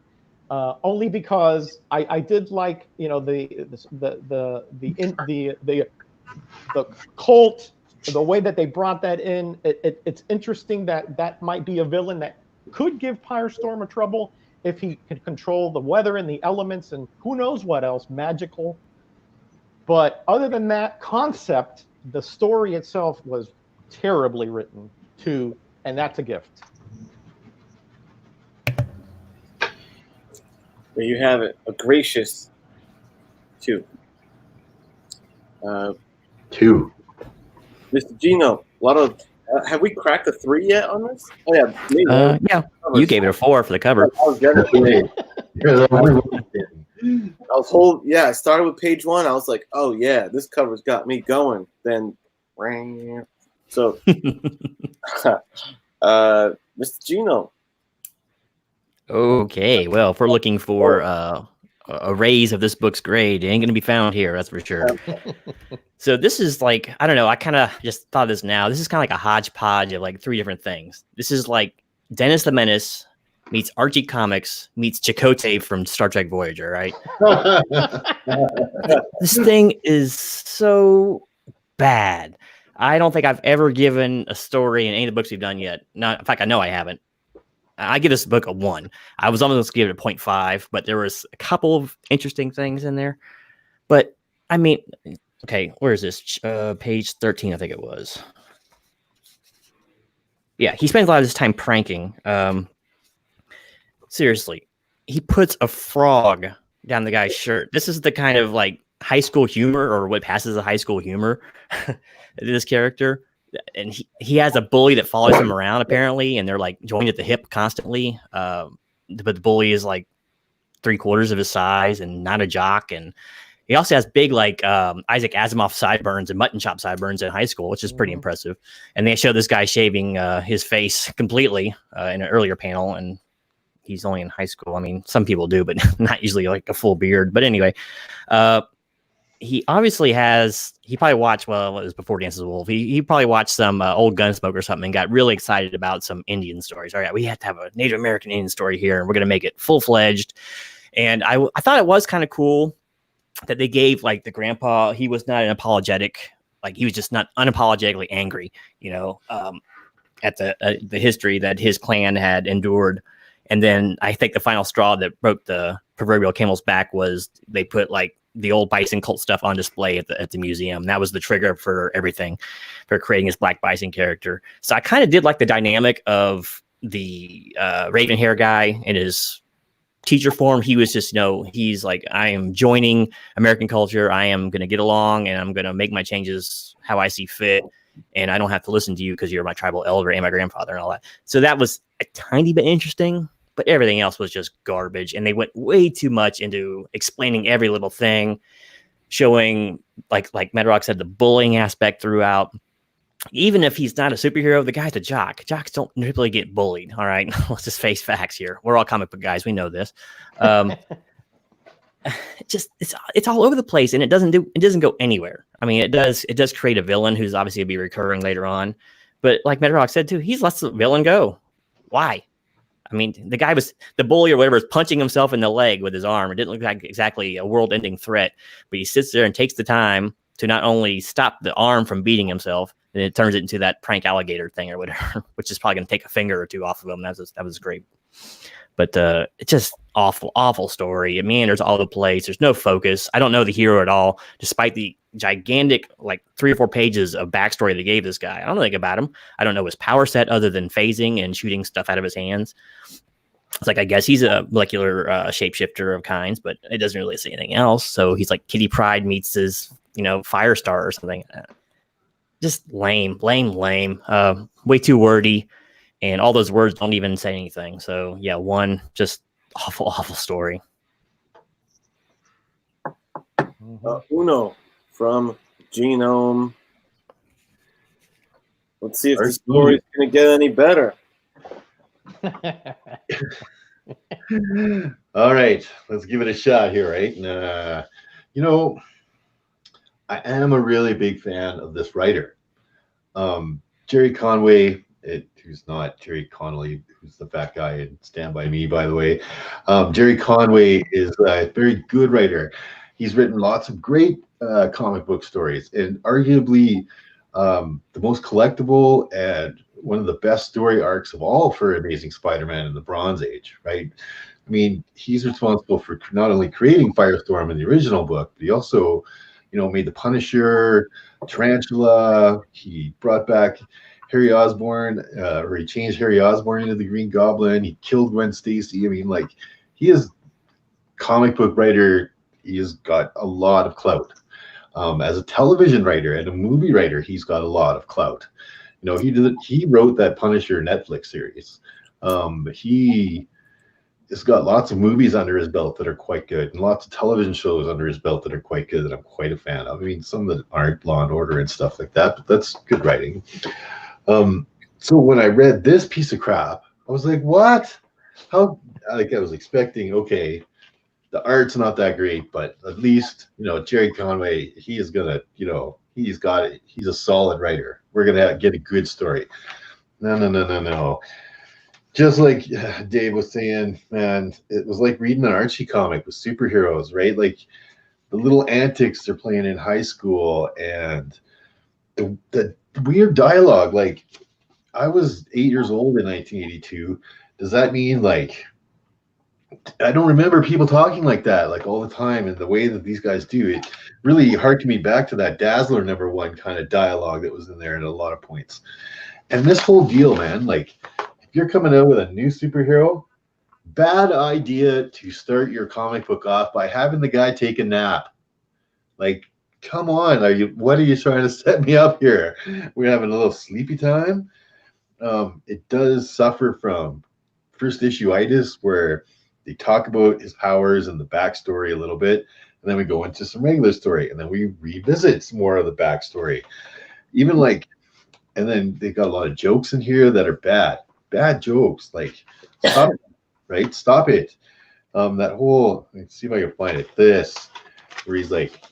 Only because I did like, you know, the cult, the way that they brought that in. It's interesting that might be a villain that could give Firestorm a trouble if he can control the weather and the elements and who knows what else, magical. But other than that concept, the story itself was terribly written too, and that's a gift. There you have it, a gracious 2. 2. Mr. Gino, a lot of have we cracked a 3 yet on this? Oh yeah, me. Yeah. You gave it a 4 for the cover. I started with page 1. I was like, oh yeah, this cover's got me going. Then, so, Mr. Gino. Okay, well, if we're looking for a raise of this book's grade, it ain't going to be found here, that's for sure. So this is like, I don't know, I kind of just thought of this now. This is kind of like a hodgepodge of like 3 different things. This is like Dennis the Menace meets Archie Comics meets Chakotay from Star Trek Voyager, right? This thing is so bad. I don't think I've ever given a story in any of the books we've done yet. In fact, I know I haven't. I give this book a 1. I was almost going to give it a 0.5, but there was a couple of interesting things in there. But I mean, Okay, where is this? Page 13, I think it was. Yeah, he spends a lot of his time pranking. Seriously, he puts a frog down the guy's shirt. This is the kind of like high school humor, or what passes as high school humor. This character, and he has a bully that follows him around apparently, and they're like joined at the hip constantly. But the bully is like 3/4 of his size and not a jock, and he also has big like Isaac Asimov sideburns and mutton chop sideburns in high school, which is pretty impressive. And they show this guy shaving his face completely in an earlier panel, and he's only in high school. I mean, some people do, but not usually like a full beard. But anyway, he obviously has, he probably watched, well, it was before Dances with Wolves. He probably watched some old Gunsmoke or something and got really excited about some Indian stories. All right, we have to have a Native American Indian story here, and we're going to make it full-fledged. And I thought it was kind of cool that they gave like the grandpa, he was not an apologetic, like he was just not unapologetically angry, you know, at the history that his clan had endured. And then I think the final straw that broke the proverbial camel's back was they put like the old Bison cult stuff on display at the museum. That was the trigger for everything, for creating his Black Bison character. So I kind of did like the dynamic of the Raven hair guy and his teacher form. He was just, you know, he's like, I am joining American culture. I am going to get along and I'm going to make my changes how I see fit. And I don't have to listen to you because you're my tribal elder and my grandfather and all that. So that was a tiny bit interesting, but everything else was just garbage. And they went way too much into explaining every little thing, showing, like Medrock said, the bullying aspect throughout. Even if he's not a superhero, the guy's a jock. Jocks don't really get bullied. All right, let's just face facts here. We're all comic book guys. We know this. It's all over the place, and it doesn't go anywhere. I mean, it does create a villain who's obviously gonna be recurring later on. But like Medrock said too, he's lets the villain go. Why? I mean, the bully or whatever is punching himself in the leg with his arm. It didn't look like exactly a world-ending threat, but he sits there and takes the time to not only stop the arm from beating himself, and it turns it into that prank alligator thing or whatever, which is probably going to take a finger or two off of him. That was great. But it's just awful story. It meanders all over the place. There's no focus. I don't know the hero at all, despite the gigantic, like 3 or 4 pages of backstory they gave this guy. I don't know anything about him. I don't know his power set other than phasing and shooting stuff out of his hands. It's like, I guess he's a molecular shapeshifter of kinds, but it doesn't really say anything else. So he's like Kitty Pryde meets his, Firestar or something. Just lame. Way too wordy. And all those words don't even say anything. So yeah, one just awful story. Uno from Genome. Let's see if the story is going to get any better. All right, let's give it a shot here, right? And, I am a really big fan of this writer. Jerry Conway, who's not Jerry Connolly, who's the fat guy in Stand By Me, by the way. Jerry Conway is a very good writer. He's written lots of great comic book stories, and arguably the most collectible and one of the best story arcs of all for Amazing Spider-Man in the Bronze Age, right? I mean, he's responsible for not only creating Firestorm in the original book, but he also, made the Punisher, Tarantula. He brought back Harry Osborn, or he changed Harry Osborn into the Green Goblin. He killed Gwen Stacy. I mean, like, he is comic book writer. He has got a lot of clout. As a television writer and a movie writer, he's got a lot of clout. He wrote that Punisher Netflix series. He has got lots of movies under his belt that are quite good, and lots of television shows under his belt that are quite good that I'm quite a fan of. I mean, some that aren't Law and Order and stuff like that, but that's good writing. So when I read this piece of crap, I was like, what? How? Like, I was expecting, okay, the art's not that great, but at least, Jerry Conway, he is gonna, he's got it. He's a solid writer. We're gonna get a good story. No. Just like Dave was saying, man, it was like reading an Archie comic with superheroes, right? Like the little antics they're playing in high school and the weird dialogue. Like, I was 8 years old in 1982. Does that mean like I don't remember people talking like that, like all the time, and the way that these guys do it really harkened me back to that Dazzler #1 kind of dialogue that was in there at a lot of points. And this whole deal, man, like if you're coming out with a new superhero, bad idea to start your comic book off by having the guy take a nap. Like, come on, what are you trying to set me up here? We're having a little sleepy time. It does suffer from first issue-itis, where they talk about his powers and the backstory a little bit, and then we go into some regular story, and then we revisit some more of the backstory. Even like, and then they got a lot of jokes in here that are bad jokes. Like, stop it, right? Stop it. That whole, let's see if I can find it. This, where he's like,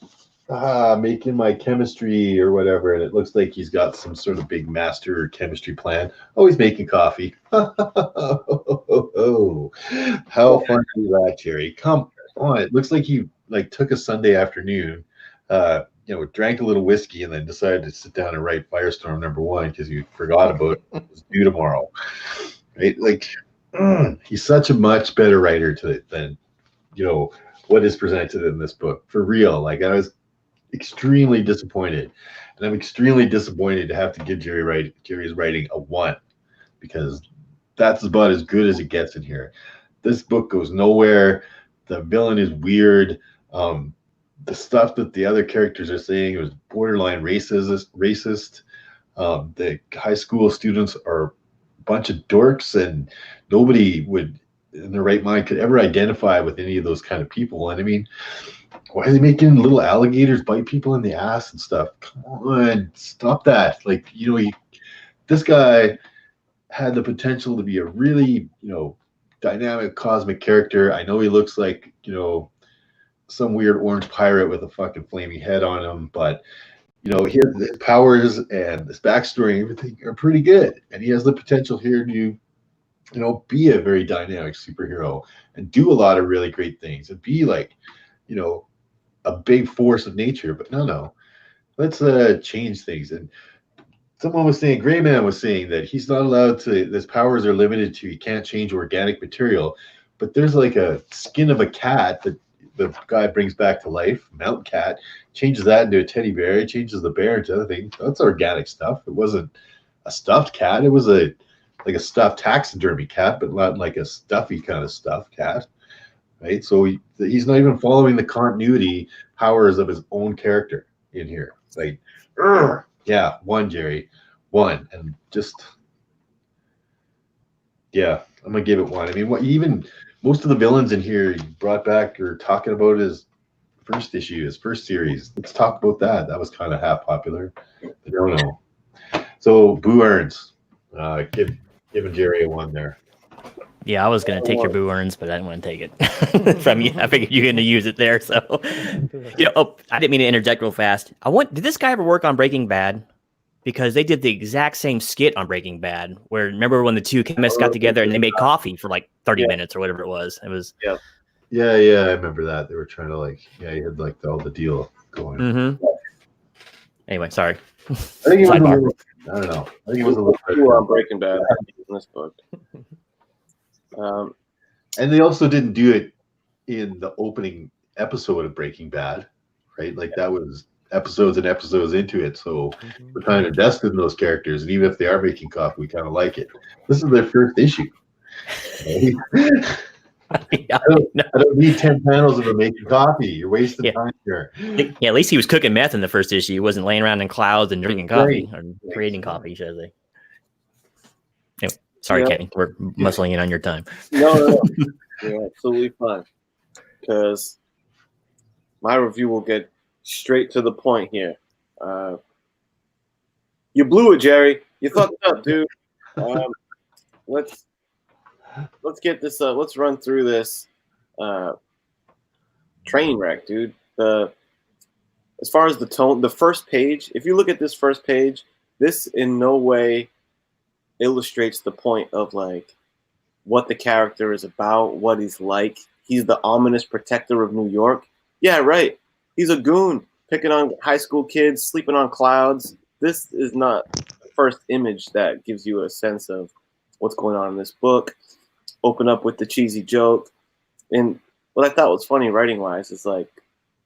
making my chemistry or whatever, and it looks like he's got some sort of big master chemistry plan. Oh, he's making coffee. How funny is that, Jerry? Come on. It looks like he like took a Sunday afternoon, drank a little whiskey and then decided to sit down and write Firestorm #1 because he forgot about it was due tomorrow. Right? Like, he's such a much better writer than what is presented in this book. For real. Like, I was extremely disappointed, and I'm extremely disappointed to have to give Jerry's writing a 1, because that's about as good as it gets in here. This book goes nowhere. The villain is weird. The stuff that the other characters are saying was borderline racist. The high school students are a bunch of dorks, and nobody would in their right mind could ever identify with any of those kind of people. And I mean, why are they making little alligators bite people in the ass and stuff? Come on, stop that. Like, this guy had the potential to be a really, dynamic cosmic character. I know he looks like, some weird orange pirate with a fucking flaming head on him, but his powers and his backstory and everything are pretty good. And he has the potential here to, be a very dynamic superhero and do a lot of really great things and be like, a big force of nature. But no, let's change things. And someone was saying, Gray Man was saying that he's not allowed to, his powers are limited to, he can't change organic material. But there's like a skin of a cat that the guy brings back to life, Mountain Cat, changes that into a teddy bear, changes the bear into other things. That's organic stuff. It wasn't a stuffed cat. It was like a stuffed taxidermy cat, but not like a stuffy kind of stuffed cat. Right, so he's not even following the continuity powers of his own character in here. It's like, yeah, 1, Jerry, 1, and just, yeah, I'm gonna give it 1. I mean, even most of the villains in here he brought back or talking about his first issue, his first series. Let's talk about that. That was kind of half popular. I don't know. So Boo Earns, giving Jerry a 1 there. Yeah, I was going to take your Boo Earns, but I didn't want to take it from you. I figured you're going to use it there. So, I didn't mean to interject real fast. Did this guy ever work on Breaking Bad? Because they did the exact same skit on Breaking Bad, where remember when the two chemists got together and they made coffee for like 30 minutes or whatever it was. It was yeah, I remember that. They were trying to you had like all the deal going. Mm-hmm. Anyway, sorry. I think it was I don't know. I think it was a little bit on Breaking Bad in this book. And they also didn't do it in the opening episode of Breaking Bad, right? Like that was episodes and episodes into it. So we're kind of invested in those characters. And even if they are making coffee, we kind of like it. This is their first issue. Right? I don't need 10 panels of them making coffee. You're wasting time here. Yeah, at least he was cooking meth in the first issue. He wasn't laying around in clouds and drinking coffee or creating coffee, should I say. Anyway, sorry, Kenny. We're muscling in on your time. No. You're absolutely fine. Because my review will get straight to the point here. You blew it, Jerry. You fucked up, dude. Let's get this up. Let's run through this train wreck, dude. As far as the tone, the first page, if you look at this first page, this in no way illustrates the point of like what the character is about, what he's like. He's the ominous protector of New York. Yeah, right. He's a goon, picking on high school kids, sleeping on clouds. This is not the first image that gives you a sense of what's going on in this book. Open up with the cheesy joke. And what I thought was funny writing wise is like,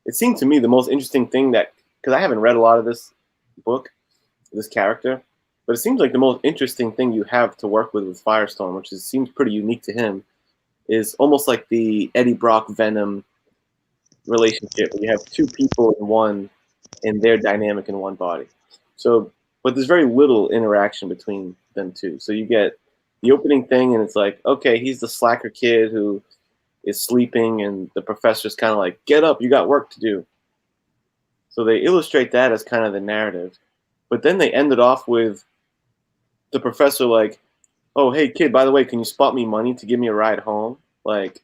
it seemed to me the most interesting thing that, because I haven't read a lot of this book, this character, but it seems like the most interesting thing you have to work with Firestorm, which seems pretty unique to him, is almost like the Eddie Brock Venom relationship. You have two people in one, and their dynamic in one body. So, but there's very little interaction between them two. So you get the opening thing, and it's like, okay, he's the slacker kid who is sleeping, and the professor's kind of like, get up, you got work to do. So they illustrate that as kind of the narrative. But then they end it off with the professor like, oh, hey, kid, by the way, can you spot me money to give me a ride home? Like,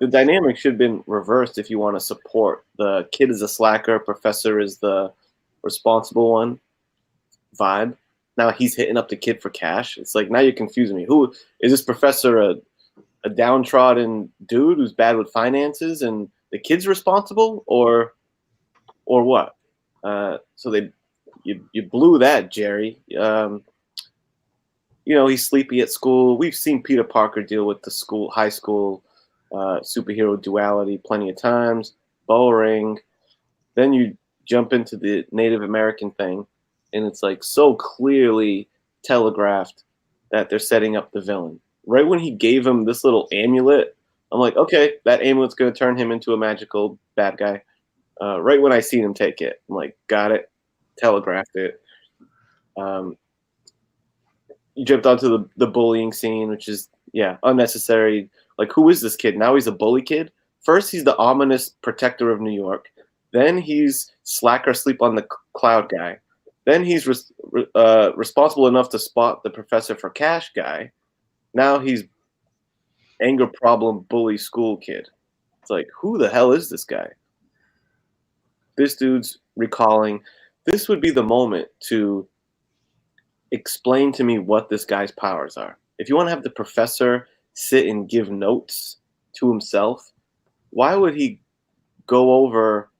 the dynamic should have been reversed if you want to support. The kid is a slacker, professor is the responsible one vibe. Now he's hitting up the kid for cash. It's like, now you're confusing me. Who is this professor? A downtrodden dude who's bad with finances and the kid's responsible, or what? So you blew that, Jerry. He's sleepy at school. We've seen Peter Parker deal with the high school superhero duality plenty of times. Boring. Then you jump into the Native American thing, and it's like so clearly telegraphed that they're setting up the villain. Right when he gave him this little amulet, I'm like, okay, that amulet's going to turn him into a magical bad guy. Right when I seen him take it, I'm like, got it, telegraphed it. You jumped onto the bullying scene, which is, unnecessary. Like, who is this kid? Now he's a bully kid? First, he's the ominous protector of New York. Then he's slacker sleep on the cloud guy. Then he's responsible enough to spot the professor for cash guy. Now he's anger problem bully school kid. It's like, who the hell is this guy? This dude's recalling. This would be the moment to explain to me what this guy's powers are. If you want to have the professor sit and give notes to himself, why would he go over?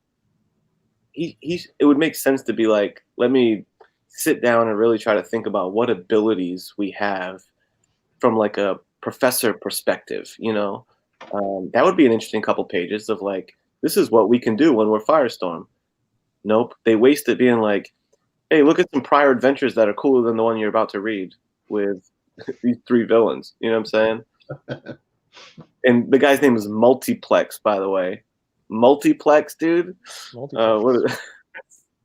It would make sense to be like, let me sit down and really try to think about what abilities we have from like a professor perspective, that would be an interesting couple pages of like, this is what we can do when we're Firestorm. Nope. They wasted being like, hey, look at some prior adventures that are cooler than the one you're about to read with these three villains. You know what I'm saying? And the guy's name is Multiplex, by the way. Multiplex, dude.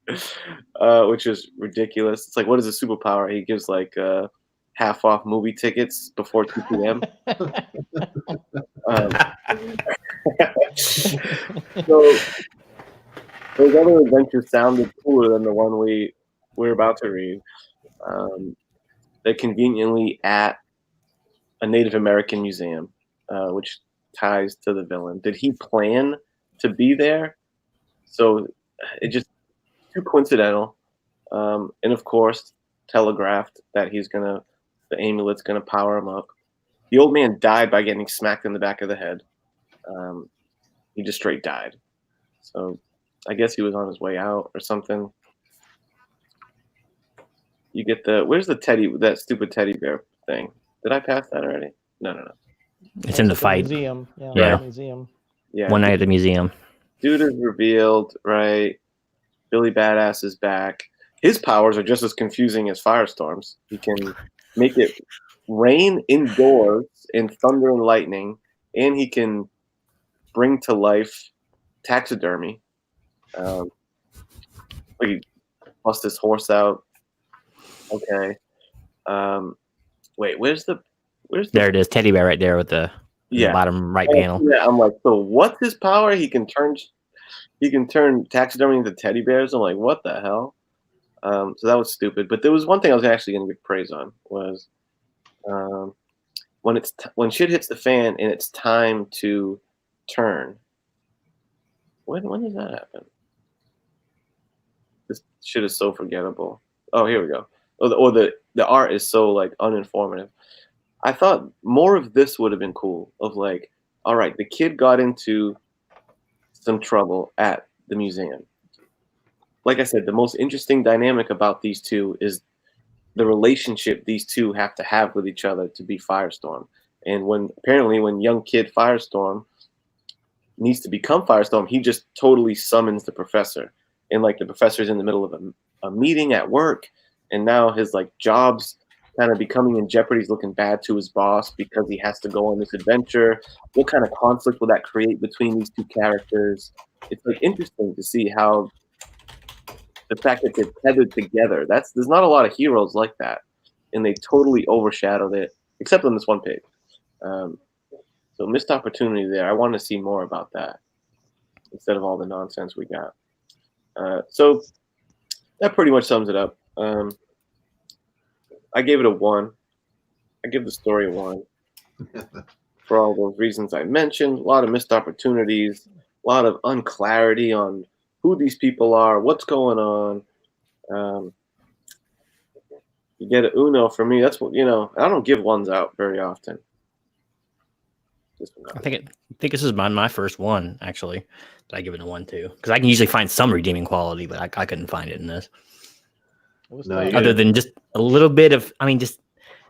Which is ridiculous. It's like, what is a superpower? He gives like half off movie tickets before 2 p.m. So those other adventures sounded cooler than the one we're about to read. They're conveniently at a Native American museum, which ties to the villain. Did he plan to be there? So it just too coincidental. And of course, telegraphed that the amulet's gonna power him up. The old man died by getting smacked in the back of the head. He just straight died. So I guess he was on his way out or something. You get where's that stupid teddy bear thing? Did I pass that already? No. It's in the fight. Museum. Yeah. Museum. Yeah. One night at the museum. Dude is revealed, right? Billy Badass is back. His powers are just as confusing as Firestorm's. He can make it rain indoors in thunder and lightning, and he can bring to life taxidermy. He bust his horse out. Okay. Wait, where's there it is, teddy bear right there with the bottom right panel. Yeah, I'm like, so what's his power? He can turn taxidermy into teddy bears. I'm like, what the hell? So that was stupid. But there was one thing I was actually going to give praise on was when shit hits the fan and it's time to turn. When does that happen? This shit is so forgettable. Oh, here we go. Or the art is so like uninformative. I thought more of this would have been cool. Of like, all right, the kid got into some trouble at the museum. Like I said, the most interesting dynamic about these two is the relationship these two have to have with each other to be Firestorm. And when young kid Firestorm needs to become Firestorm, he just totally summons the professor. And like the professor's in the middle of a meeting at work, and now his like job's kind of becoming in jeopardy. He's looking bad to his boss because he has to go on this adventure. What kind of conflict will that create between these two characters? It's like interesting to see how the fact that they're tethered together. There's not a lot of heroes like that, and they totally overshadowed it, except on this one page. So missed opportunity there. I want to see more about that instead of all the nonsense we got. So that pretty much sums it up. I gave it a 1. I give the story a 1 for all those reasons I mentioned. A lot of missed opportunities, a lot of unclarity on who these people are, what's going on. You get a Uno for me. That's what, I don't give 1s out very often. I think this is my first one, actually. I give it a 1 too, because I can usually find some redeeming quality, but I couldn't find it in this. Other than just a little bit of,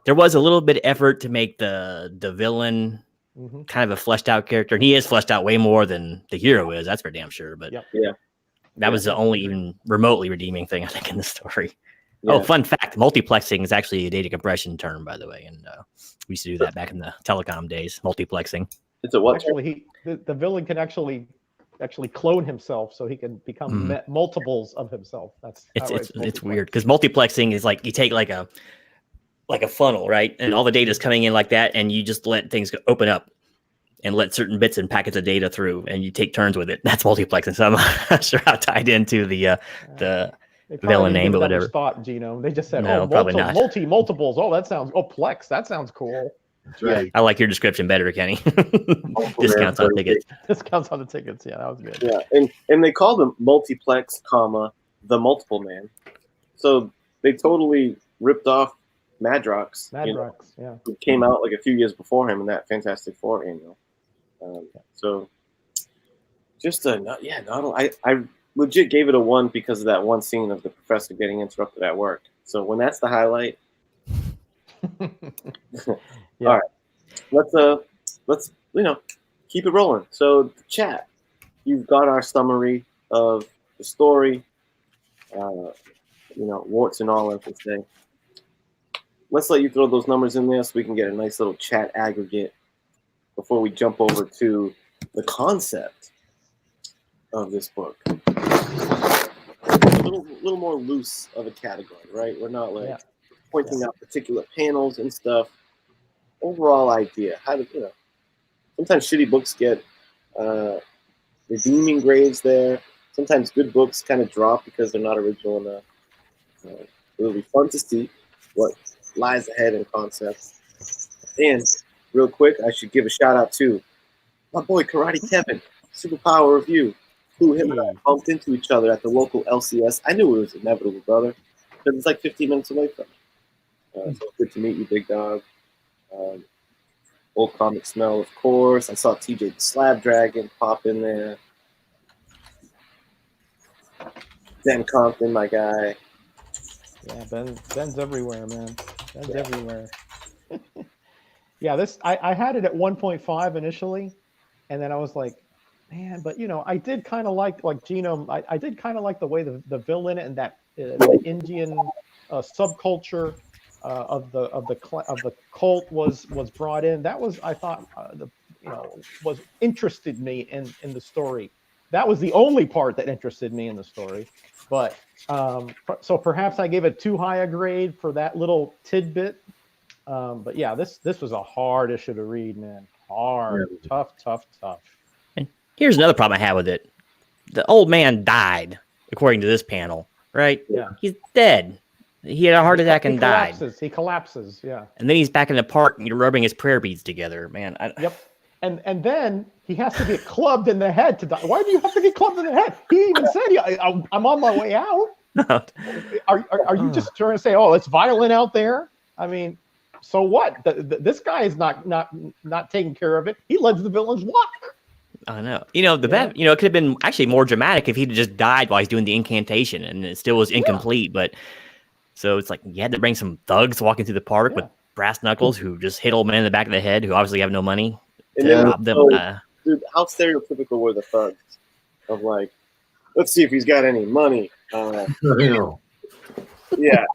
there was a little bit of effort to make the villain kind of a fleshed out character, and he is fleshed out way more than the hero is. That's for damn sure. But that was the only even remotely redeeming thing I think in the story. Yeah. Oh, fun fact: multiplexing is actually a data compression term, by the way, and we used to do that back in the telecom days. Multiplexing. It's a what? Actually, the villain can actually clone himself, so he can become multiples of himself. It's weird because multiplexing is like you take like a funnel, right, and all the data is coming in like that, and you just let things open up and let certain bits and packets of data through, and you take turns with it. That's multiplexing. So I'm not sure how tied into the villain name, but whatever. Thought, Gino. They just said, no, probably not. Multiples. Oh, plex. That sounds cool. That's right. I like your description better, Kenny. Discounts on tickets. Discounts on the tickets. Yeah, that was good. Yeah, and they called him Multiplex, the Multiple Man. So they totally ripped off Madrox. Yeah. Who came out like a few years before him in that Fantastic Four annual. So just I legit gave it a 1 because of that one scene of the professor getting interrupted at work. So when that's the highlight, yeah. All right, let's keep it rolling. So the chat, you've got our summary of the story, warts and all, I can say. Let's let you throw those numbers in there so we can get a nice little chat aggregate before we jump over to the concept of this book. A little more loose of a category, right? We're not pointing out particular panels and stuff. Overall idea. How to, sometimes shitty books get redeeming grades there. Sometimes good books kind of drop because they're not original enough. It'll be fun to see what lies ahead in concepts. And real quick, I should give a shout out to my boy Karate Kevin, Superpower Review, who him and I bumped into each other at the local LCS. I knew it was inevitable, brother, because it's like 15 minutes away from me. So good to meet you, big dog. Old Comic Smell, of course. I saw TJ the Slab Dragon pop in there. Ben Compton, my guy. Yeah, Ben's everywhere, man. Ben's everywhere. Yeah, I had it at 1.5 initially, and then I was like, man, but I did kind of like Gino. I did kind of like the way the villain and that the Indian subculture of the cult was brought in. That was, I thought, was interested me in the story. That was the only part that interested me in the story. But so perhaps I gave it too high a grade for that little tidbit. But yeah, this was a hard issue to read, man. Hard, tough. And here's another problem I had with it. The old man died, according to this panel, right? Yeah. He's dead. He had a heart attack and died. He collapses, yeah. And then he's back in the park and you're rubbing his prayer beads together, man. Yep. And then he has to get clubbed in the head to die. Why do you have to get clubbed in the head? He even said, I'm on my way out. Are you just trying to say, oh, it's violent out there? I mean, so what? This guy is not taking care of it. He lets the villains walk. I know. It could have been actually more dramatic if he'd just died while he's doing the incantation and it still was incomplete. But so it's like you had to bring some thugs walking through the park with brass knuckles who just hit old man in the back of the head who obviously have no money to rob them. dude, how stereotypical were the thugs of like, let's see if he's got any money. I know. Yeah,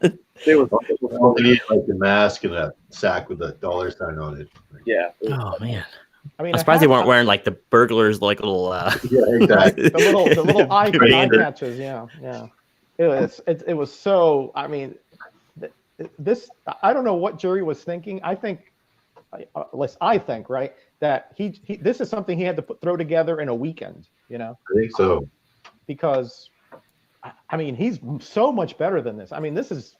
they were. Well, they need like the mask and a sack with a dollar sign on it. Yeah. Oh man, I mean, I'm surprised they weren't wearing like the burglars like little. Yeah, exactly. the little eye Commander. catches. Yeah. It was so. I mean, this. I don't know what jury was thinking. I think, I think, right, that he this is something he had to throw together in a weekend. You know. I think so. Because, I mean, he's so much better than this. I mean, this is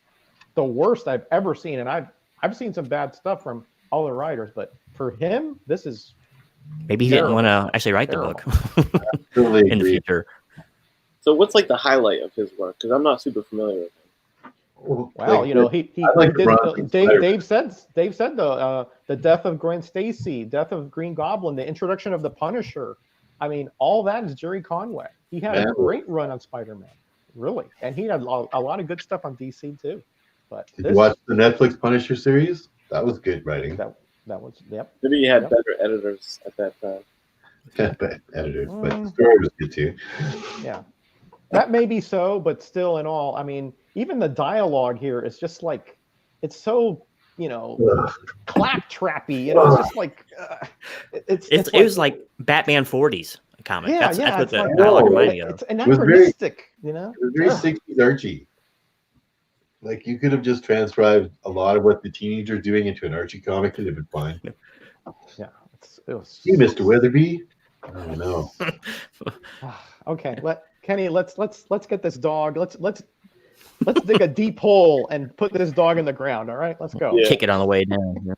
the worst I've ever seen, and I've seen some bad stuff from all the writers, but for him, this is Maybe he didn't want to actually write the book Totally in the agree. future. So what's like the highlight of his work? Because I'm not super familiar with him. Well, Well, you know, he like did, Veronica Dave said the death of Gwen Stacy, death of Green Goblin, the introduction of the Punisher. I mean, all that is Jerry Conway. He had a great run on Spider-Man, really, and he had a lot of good stuff on DC too. But Did you watch the Netflix Punisher series? That was good writing. That was Maybe you had better editors at that time. But editors, but the story was good too. Yeah, that may be so, but still, in all, I mean, even the dialogue here is just like, it's so, you know, claptrappy. You know, it's just like It was like Batman 40s comic. Yeah, That's what it's the like, dialogue no, reminded me of. it's anachronistic. You know, It was very 60s Archie. Like you could have just transcribed a lot of what the teenagers are doing into an Archie comic and it'd been fine. Yeah, it was. Hey, Mr. Weatherby. I don't know. Okay, Kenny, let's get this dog. Let's dig a deep hole and put this dog in the ground. All right, let's go. Yeah. Kick it on the way down.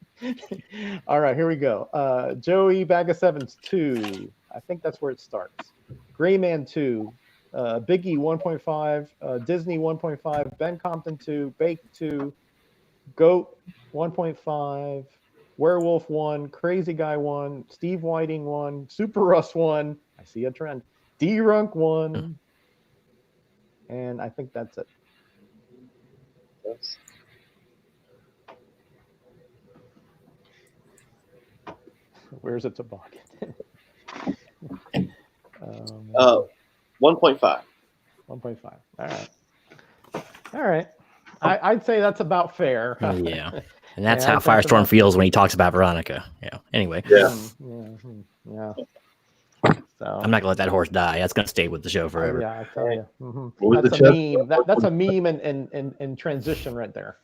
All right, here we go. Joey Bag of Sevens 2. I think that's where it starts. Gray Man 2. Biggie 1.5. Disney 1.5. Ben Compton 2. Bake 2. Goat 1.5. Werewolf 1. Crazy Guy 1. Steve Whiting 1. Super Russ 1. I see a trend. D-Runk 1. And I think that's it. Yes. Where's it toboggan? 1.5. 1.5. All right. I'd say that's about fair. Yeah. And that's Yeah, how I'd talk Firestorm about- feels when he talks about Veronica. Yeah. Anyway, Yeah. Yeah. So I'm not gonna let that horse die. That's gonna stay with the show forever. yeah, I tell you. Mhm. What was That's the a chest? meme. That's a meme in transition right there.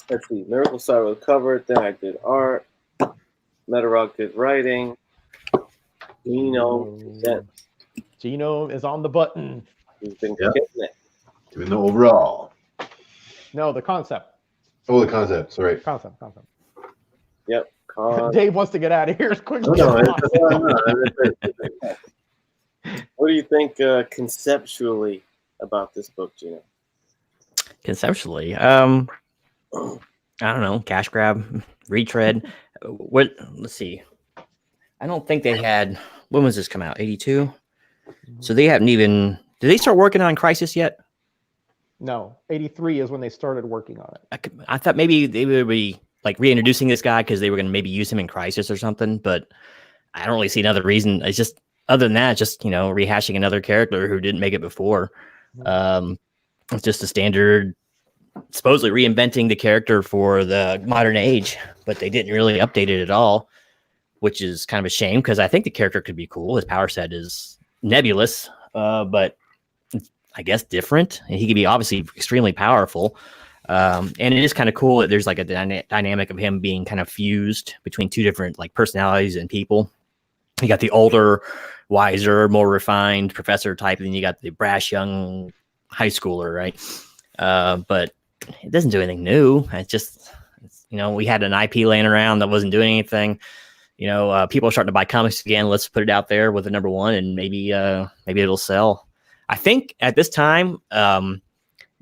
Let's see. Miracle started with cover. Then I did art. Metarock did writing. Gino is on the button. He's been Yep. getting it. Doing the overall. No, the concept. Oh, the concept. Sorry. Concept. Yep. Dave wants to get out of here as quick as No, possible. What do you think conceptually about this book, Gino? Conceptually, I don't know, cash grab, retread. Let's see. I don't think they had. When was this come out? 82. So they haven't even. Did they start working on Crisis yet? No, 83 is when they started working on it. I thought maybe they would be like reintroducing this guy because they were going to maybe use him in Crisis or something. But I don't really see another reason. It's just other than that, just rehashing another character who didn't make it before. It's just a standard. Supposedly reinventing the character for the modern age, but they didn't really update it at all, which is kind of a shame because I think the character could be cool. His power set is nebulous, but I guess different. And he could be obviously extremely powerful. And it is kind of cool that there's like a dynamic of him being kind of fused between two different like personalities and people. You got the older, wiser, more refined professor type, and then you got the brash young high schooler, right? But it doesn't do anything new. It's we had an IP laying around that wasn't doing anything. People are starting to buy comics again. Let's put it out there with the number one, and maybe it'll sell. I think at this time, now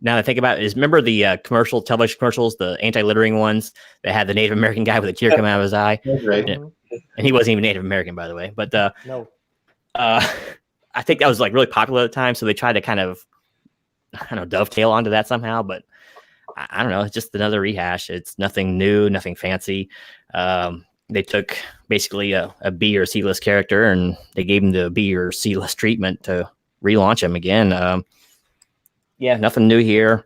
that I think about it, remember the television commercials, the anti-littering ones that had the Native American guy with a tear coming out of his eye, That's right. and he wasn't even Native American, by the way. But No. I think that was like really popular at the time, so they tried to kind of dovetail onto that somehow, but I don't know. It's just another rehash. It's nothing new, nothing fancy. they took basically a B or C list character and they gave him the B or C list treatment to relaunch him again. Yeah, nothing new here.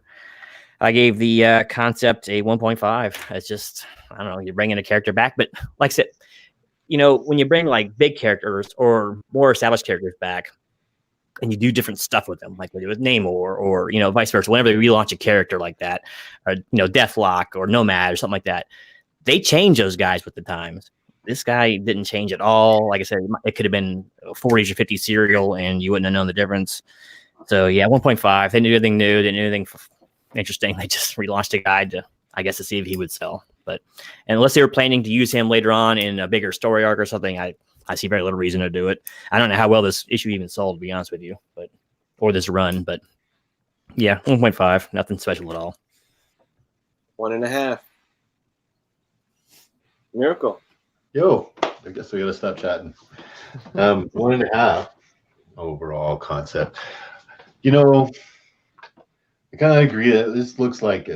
I gave the concept a 1.5. It's just, I don't know, you're bringing a character back. But like I said, when you bring like big characters or more established characters back and you do different stuff with them, like we do with Namor or vice versa, whenever they relaunch a character like that, or, Deathlock or Nomad or something like that, they change those guys with the times. This guy didn't change at all. Like I said, it could have been 40s or 50s serial and you wouldn't have known the difference. So yeah, 1.5. They didn't do anything new. They didn't do anything interesting. They just relaunched a guy to see if he would sell. But unless they were planning to use him later on in a bigger story arc or something, I see very little reason to do it. I don't know how well this issue even sold, to be honest with you, or this run. But yeah, 1.5. Nothing special at all. 1.5. Miracle. Yo, I guess we gotta stop chatting. 1.5 overall concept. I kind of agree that this looks like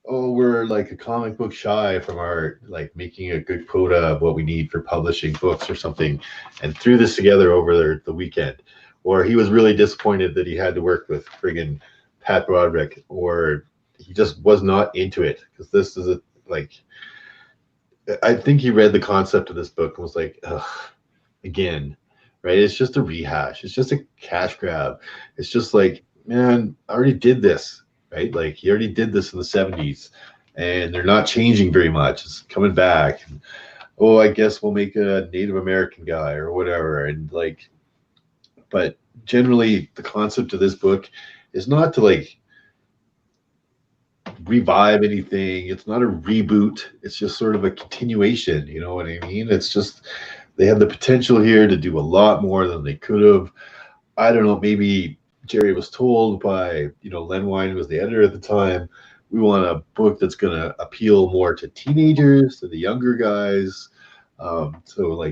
we're like a comic book shy from our making a good quota of what we need for publishing books or something, and threw this together over the weekend. Or he was really disappointed that he had to work with friggin' Pat Broderick, or he just was not into it because this is I think he read the concept of this book and was like, ugh, again, right? It's just a rehash. It's just a cash grab. It's just like, man, I already did this, right? Like he already did this in the 70s and they're not changing very much. It's coming back. And, I guess we'll make a Native American guy or whatever. And but generally the concept of this book is not to revive anything. It's not a reboot. It's just sort of a continuation. You know what I mean? It's just, they have the potential here to do a lot more than they could have. I don't know, maybe Jerry was told by, Len Wein, who was the editor at the time, we want a book that's going to appeal more to teenagers, to the younger guys. So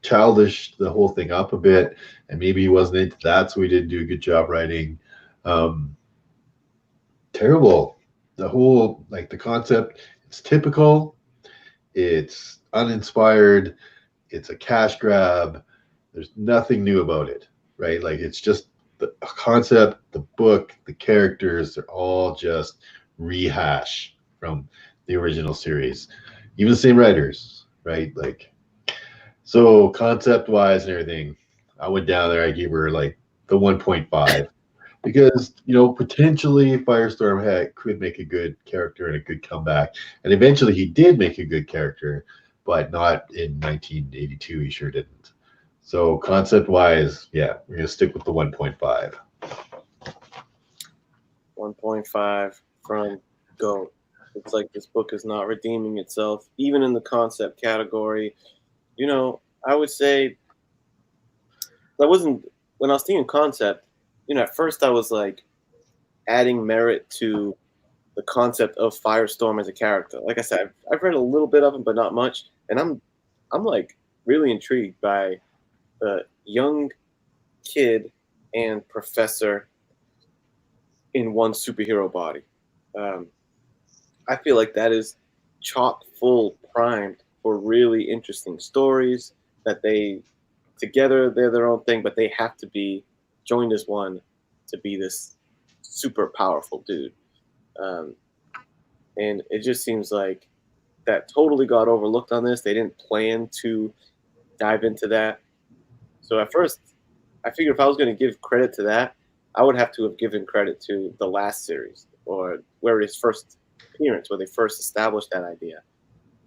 childish the whole thing up a bit. And maybe he wasn't into that, so he didn't do a good job writing. Terrible. The whole, the concept, it's typical. It's uninspired. It's a cash grab. There's nothing new about it, right? It's just the concept, the book, the characters, they're all just rehash from the original series. Even the same writers, right? So concept-wise and everything, I went down there, I gave her the 1.5. Because, potentially Firestorm could make a good character and a good comeback. And eventually he did make a good character, but not in 1982. He sure didn't. So concept-wise, yeah, we're going to stick with the 1.5. 1.5 from GOAT. It's like this book is not redeeming itself, even in the concept category. I would say when I was thinking concept, at first I was adding merit to the concept of Firestorm as a character. Like I said, I've read a little bit of him, but not much. And I'm really intrigued by the young kid and professor in one superhero body. I feel like that is chock full primed for really interesting stories that together they're their own thing, but they have to be joined as one to be this super powerful dude. And it just seems like that totally got overlooked on this. They didn't plan to dive into that. So at first, I figured if I was going to give credit to that, I would have to have given credit to the last series or where his first appearance, where they first established that idea.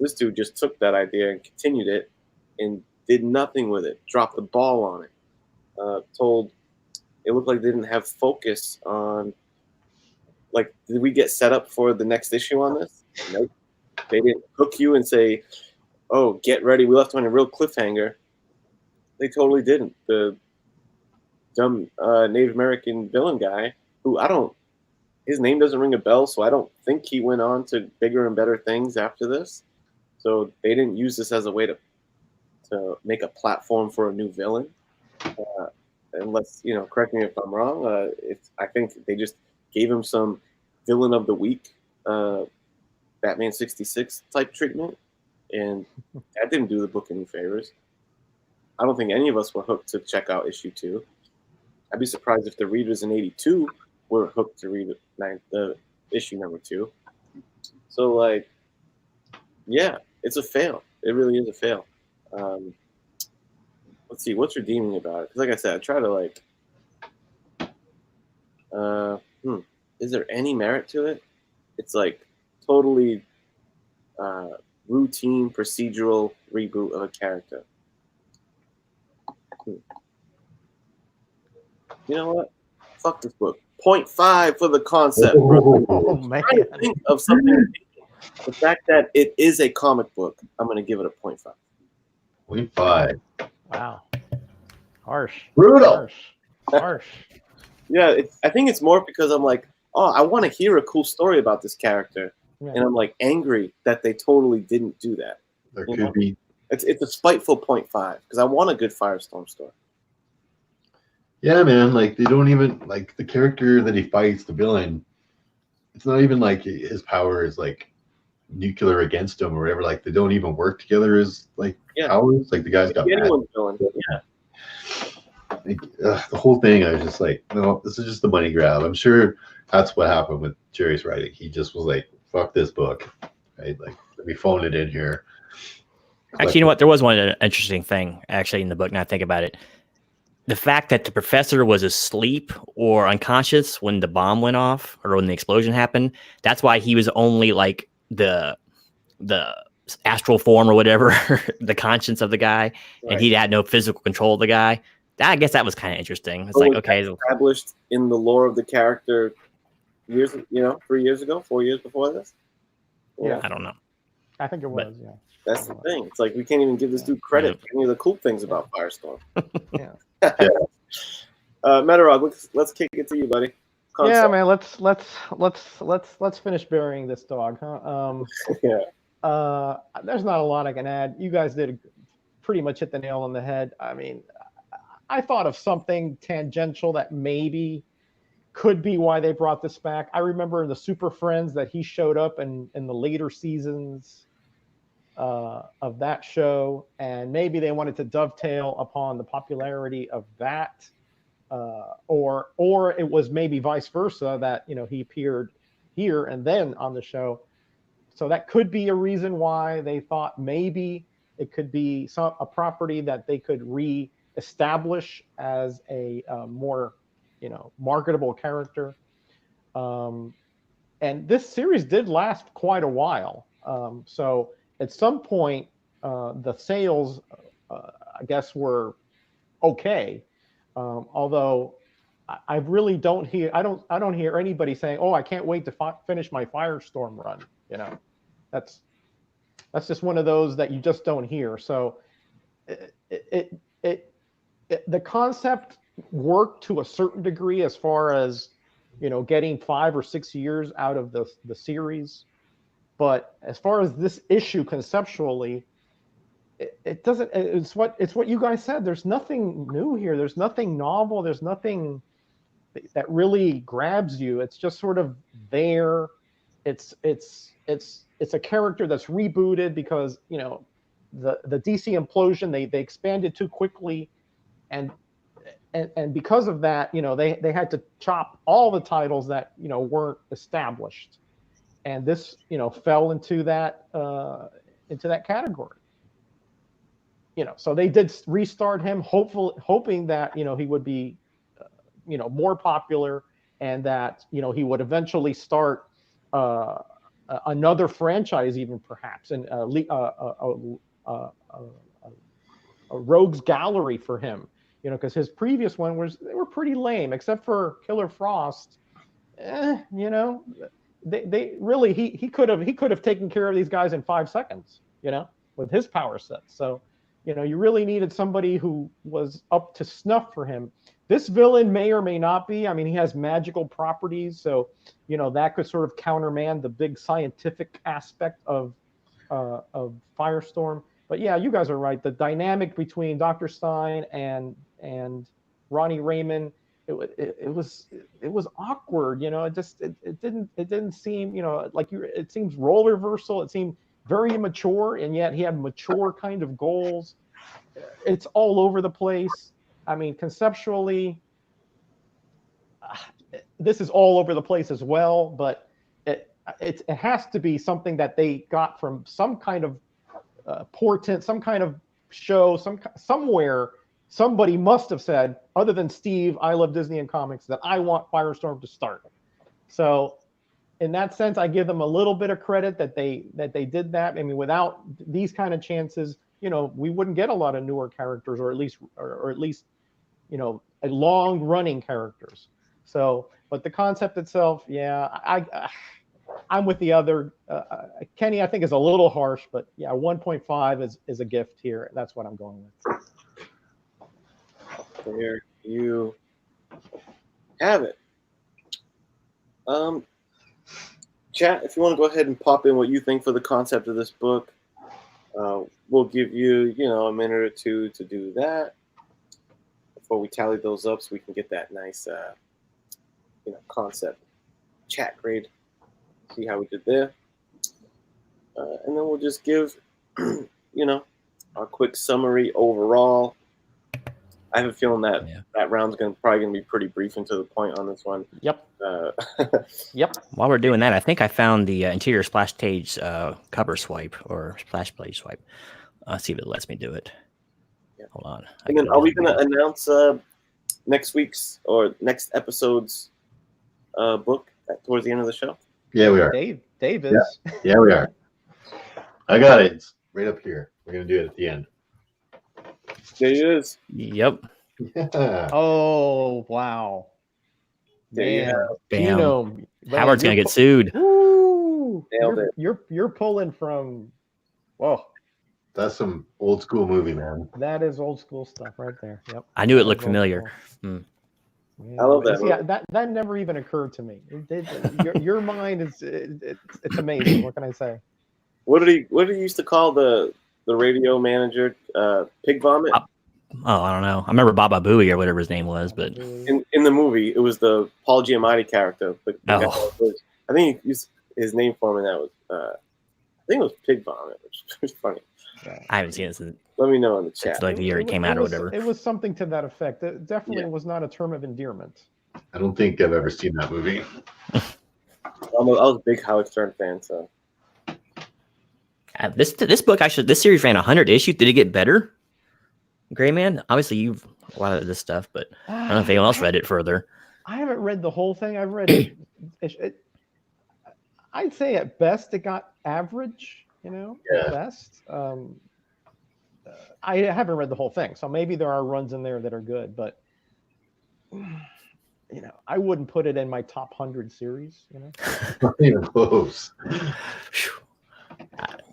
This dude just took that idea and continued it and did nothing with it, dropped the ball on it. It looked like they didn't have focus on, did we get set up for the next issue on this? Nope. They didn't hook you and say, oh, get ready. We left on a real cliffhanger. They totally didn't. The dumb Native American villain guy, who his name doesn't ring a bell, so I don't think he went on to bigger and better things after this. So they didn't use this as a way to make a platform for a new villain. Unless, correct me if I'm wrong. I think they just gave him some villain of the week, Batman 66 type treatment, and that didn't do the book any favors. I don't think any of us were hooked to check out issue 2. I'd be surprised if the readers in '82 were hooked to read the issue number 2. So, like, yeah, it's a fail. It really is a fail. Let's see, what's redeeming about it? Because, like I said, I try to, like, is there any merit to it? It's, like, totally routine, procedural reboot of a character. You know what? Fuck this book. 0.5 for the concept. Oh man! I'm trying to think of something. The fact that it is a comic book, I'm going to give it a 0.5. 0.5. Wow. Harsh. Brutal. Harsh. Yeah, I think it's more because I'm like, oh, I want to hear a cool story about this character, Yeah. and I'm like angry that they totally didn't do that. There You could know? be. It's a spiteful 0.5 because I want a good Firestorm story. Yeah, man. Like they don't even like the character that he fights, the villain. It's not even like his power is like nuclear against him or whatever. Like they don't even work together as like powers. Like the guy's got mad. Anyone's villain. Yeah. Like, the whole thing, I was just like, no, this is just a money grab. I'm sure that's what happened with Jerry's writing. He just was like, fuck this book, right? Like, let me phone it in here. Actually, you know what? There was one interesting thing actually in the book. Now I think about it, the fact that the professor was asleep or unconscious when the bomb went off or when the explosion happened. That's why he was only like the astral form or whatever, the conscience of the guy, and he had no physical control of the guy. I guess that was kind of interesting. It's like, okay, established in the lore of the character 3 years ago, 4 years before this. Yeah, I don't know. I think it was. Yeah, that's the thing. It's like we can't even give this dude credit for any of the cool things about Firestorm. Yeah. Metarog, let's kick it to you, buddy. Yeah, man. Let's finish burying this dog, huh? There's not a lot I can add. You guys did pretty much hit the nail on the head. I mean, I thought of something tangential that maybe could be why they brought this back. I remember in the Super Friends that he showed up in the later seasons of that show, and maybe they wanted to dovetail upon the popularity of that, or it was maybe vice versa, that he appeared here and then on the show. So that could be a reason why they thought maybe it could be a property that they could re-establish as a more, marketable character. And this series did last quite a while. So at some point, the sales, I guess, were okay. Although I really don't hear, I don't hear anybody saying, "Oh, I can't wait to finish my Firestorm run." That's just one of those that you just don't hear. So the concept worked to a certain degree as far as getting 5 or 6 years out of the series, but as far as this issue conceptually, it doesn't. It's what you guys said. There's nothing new here. There's nothing novel. There's nothing that really grabs you. It's just sort of there. It's a character that's rebooted because the DC implosion, they expanded too quickly, and because of that, they had to chop all the titles that weren't established, and this fell into that category. So they did restart him, hoping that he would be more popular, and that he would eventually start another franchise, even perhaps, and a rogues gallery for him. Because his previous one they were pretty lame, except for Killer Frost. They really he could have taken care of these guys in 5 seconds, with his power set. So, you really needed somebody who was up to snuff for him. This villain may or may not be. I mean, he has magical properties, so that could sort of countermand the big scientific aspect of Firestorm. But yeah, you guys are right. The dynamic between Dr. Stein and Ronnie Raymond, it was awkward. It didn't seem like it seems role reversal. It seemed very immature, and yet he had mature kind of goals. It's all over the place. I mean, conceptually, this is all over the place as well, but it has to be something that they got from some kind of portent, some kind of show, somewhere. Somebody must have said, other than Steve, I love Disney and comics, that I want Firestorm to start. So in that sense, I give them a little bit of credit that they did that. I mean, without these kind of chances, you know, we wouldn't get a lot of newer characters, or at least, you know, a long running characters. So, but the concept itself, yeah, I'm with the other. Kenny, I think, is a little harsh, but yeah, 1.5 is a gift here. That's what I'm going with. There you have it. Chat, if you want to go ahead and pop in what you think for the concept of this book, we'll give you, you know, a minute or two to do that before we tally those up, so we can get that nice, you know, concept chat grade. See how we did there, and then we'll just give, you know, our quick summary overall. I have a feeling that that round's probably gonna be pretty brief and to the point on this one. Yep. Yep. While we're doing that, I think I found the interior splash page cover swipe or splash page swipe. I'll see if it lets me do it. Yeah. Hold on. And then, are we gonna announce next week's or next episode's book towards the end of the show? Yeah, we are. Dave is. Yeah, we are. I got it. It's right up here. We're gonna do it at the end. There he is. Yep. Yeah. Oh, wow. There you Man, have Bam. you know, Howard's gonna get sued. Woo, Nailed it. You're pulling from. Whoa, That's some old school movie, man. that is old school stuff right there. Yep. I knew it That looked is old familiar. school. Yeah, I love that See, movie. that never even occurred to me. Your mind is it's amazing. What can I say? What did he used to call the radio manager? Pig vomit. Oh, I don't know. I remember Baba Booey or whatever his name was, but In the movie, it was the Paul Giamatti character. The guy was, I think he used his name for him, and that was I think it was Pig Vomit, which was funny. I haven't seen it since Let me know in the chat. it's like the year it came out or whatever. It was something to that effect. It definitely was not a term of endearment. I don't think I've ever seen that movie. I was a big Howard Stern fan, so This book this series ran 100 issues. Did it get better? Gray Man, obviously you've a lot of this stuff, but I don't know if anyone else read it further. I haven't read the whole thing. I've read I'd say at best it got average, you know, at best. I haven't read the whole thing, so maybe there are runs in there that are good, but you know, I wouldn't put it in my top 100 series, you know. Not even close.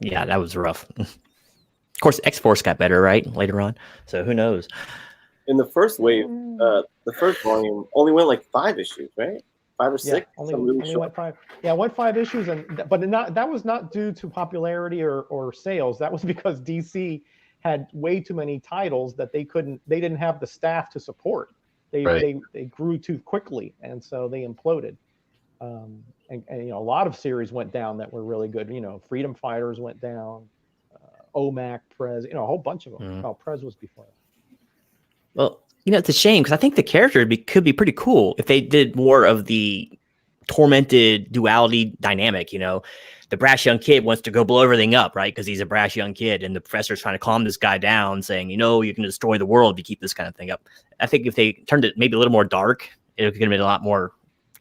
Yeah, that was rough. Of course, X-Force got better, right, later on. So who knows? in the first wave, the first volume only went like 5 issues, right? 5 or 6. Yeah, only went 5. Yeah, went 5 issues, that was not due to popularity or sales. That was because DC had way too many titles that they didn't have the staff to support. They grew too quickly, and so they imploded. And you know, a lot of series went down that were really good. You know, Freedom Fighters went down, OMAC, Prez, you know, a whole bunch of them. Oh, Prez was before. Well, you know, it's a shame because I think the character could be pretty cool if they did more of the tormented duality dynamic. You know, the brash young kid wants to go blow everything up, right? Because he's a brash young kid, and the professor's trying to calm this guy down, saying, you know, you can destroy the world if you keep this kind of thing up. I think if they turned it maybe a little more dark, it could have been a lot more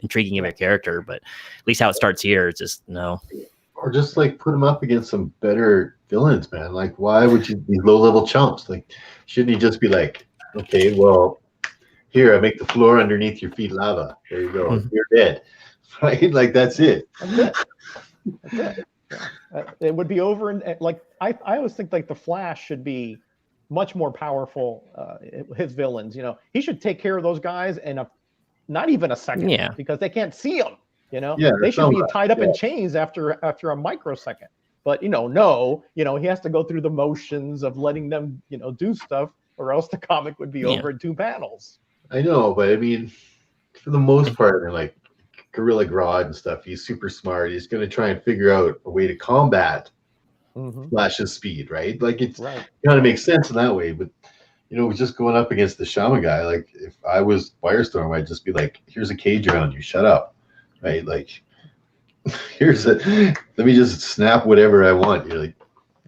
intriguing of a character. But at least how it starts here, it's just no. Or just like put him up against some better villains, man. Like, why would you be low-level chumps? Like, shouldn't he just be like, okay, well, here, I make the floor underneath your feet lava. There you go. You're dead. Right? Like, that's it. That's it. Yeah. It would be over. And like, I always think like the Flash should be much more powerful. His villains, you know, he should take care of those guys in not even a second. Yeah. Because they can't see him. You know, Yeah, they should be tied up in chains after a microsecond. But he has to go through the motions of letting them, you know, do stuff, or else the comic would be over in 2 panels. I know, but I mean, for the most part, they're like Gorilla Grodd and stuff. He's super smart. He's going to try and figure out a way to combat Flash's speed, right? Like it's Right. kind of makes sense in that way. But just going up against the Shaman guy, like if I was Firestorm, I'd just be like, "Here's a cage around you. Shut up." Right? Like, let me just snap whatever I want. You're like,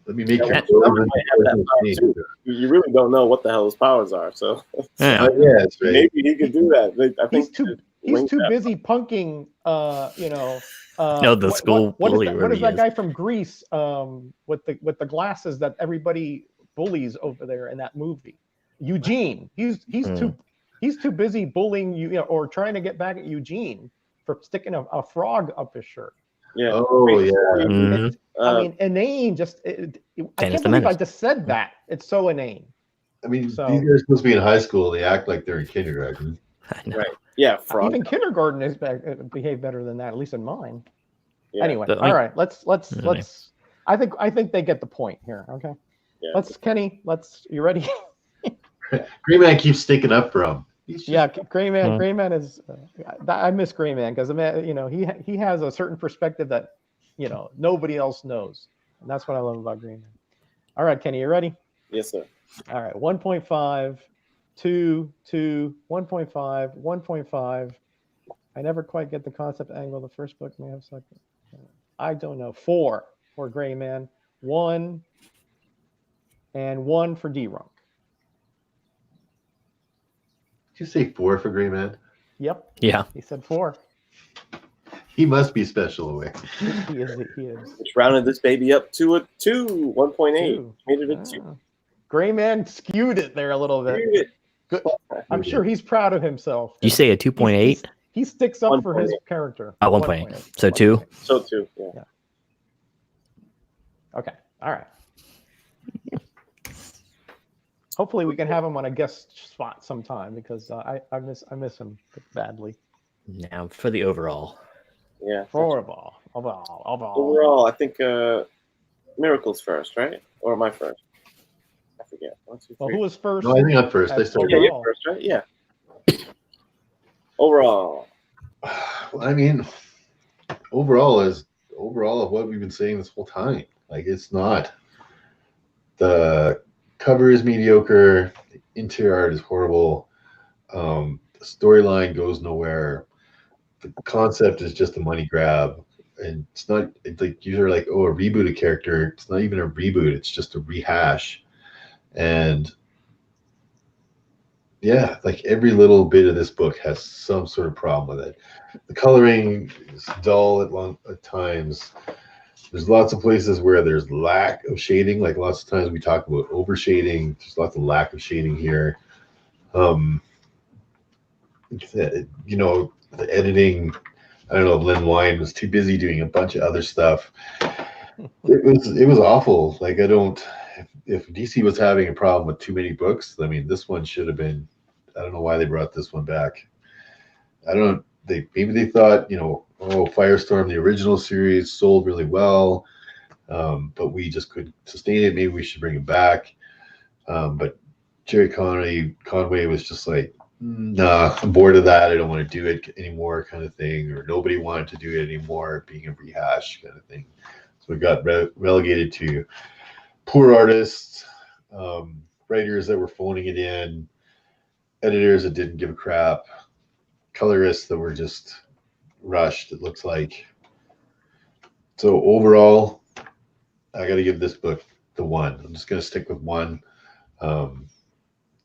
let me make your Shaman might have that power too. You really don't know what the hell his powers are, so Yeah. that's right. maybe he could do that. I think He's too busy punking. No, the school bully. What is that guy from Greece? With the glasses that everybody bullies over there in that movie, Eugene. He's too busy bullying you, or trying to get back at Eugene for sticking a frog up his shirt. Yeah. Oh yeah. Mhm. I mean, inane. I can't the believe I Menace. just said that. It's so inane. I mean, So- these guys are supposed to be in high school. They act like they're in kindergarten. I know. Right. Yeah. Frog. Even kindergarten is behave better than that, at least in mine. Yeah. Anyway, But, all right. Let's. Okay. I think they get the point here. Okay. Yeah. Kenny. You ready? Green Man keeps sticking up for him. Yeah, Gray Man. Gray Man is. I miss Gray Man because the man, he has a certain perspective that nobody else knows, and that's what I love about Gray Man. All right, Kenny, you ready? Yes, sir. All right, 1.5, 2, 1.5, 1.5. I never quite get the concept angle. The first book may have sucked. I don't know. 4 for Gray Man, 1, and 1 for D-Runk. Did you say 4 for Green Man? Yep. Yeah. He said 4. He must be special away. He is. Which rounded this baby up to a 2, 1.8. 2. Made it a 2. Gray Man skewed it there a little bit. Good. I'm sure he's proud of himself. You say a 2.8? He sticks up for 1.8. his character. 1.8. So 2? So 2. Yeah. Okay. All right. Hopefully we can have him on a guest spot sometime because I miss him badly. Now for the overall. Yeah. Overall. Overall, I think Miracle's first, right? Or am I first? I forget. 1, 2, 3. Well, who was first? No, I think I'm first. I started. Yeah, you're first, right? Yeah. Overall. I mean, overall of what we've been saying this whole time. Like, it's not. The cover is mediocre. The interior art is horrible. The storyline goes nowhere. The concept is just a money grab, and it's not. It's like you're like, oh, a rebooted character. It's not even a reboot. It's just a rehash, and yeah, like every little bit of this book has some sort of problem with it. The coloring is dull at times. There's lots of places where there's lack of shading. Like lots of times we talk about overshading. There's lots of lack of shading here. The editing. I don't know. Lynn Wine was too busy doing a bunch of other stuff. It was awful. Like if DC was having a problem with too many books, I mean, this one should have been. I don't know why they brought this one back. Maybe they thought, Firestorm, the original series, sold really well, but we just couldn't sustain it. Maybe we should bring it back. But Jerry Conway was just like, nah, I'm bored of that. I don't want to do it anymore, kind of thing. Or nobody wanted to do it anymore, being a rehash kind of thing. So we got relegated to poor artists, writers that were phoning it in, editors that didn't give a crap, colorists that were just rushed, it looks like. So overall, I got to give this book the 1. I'm just going to stick with 1.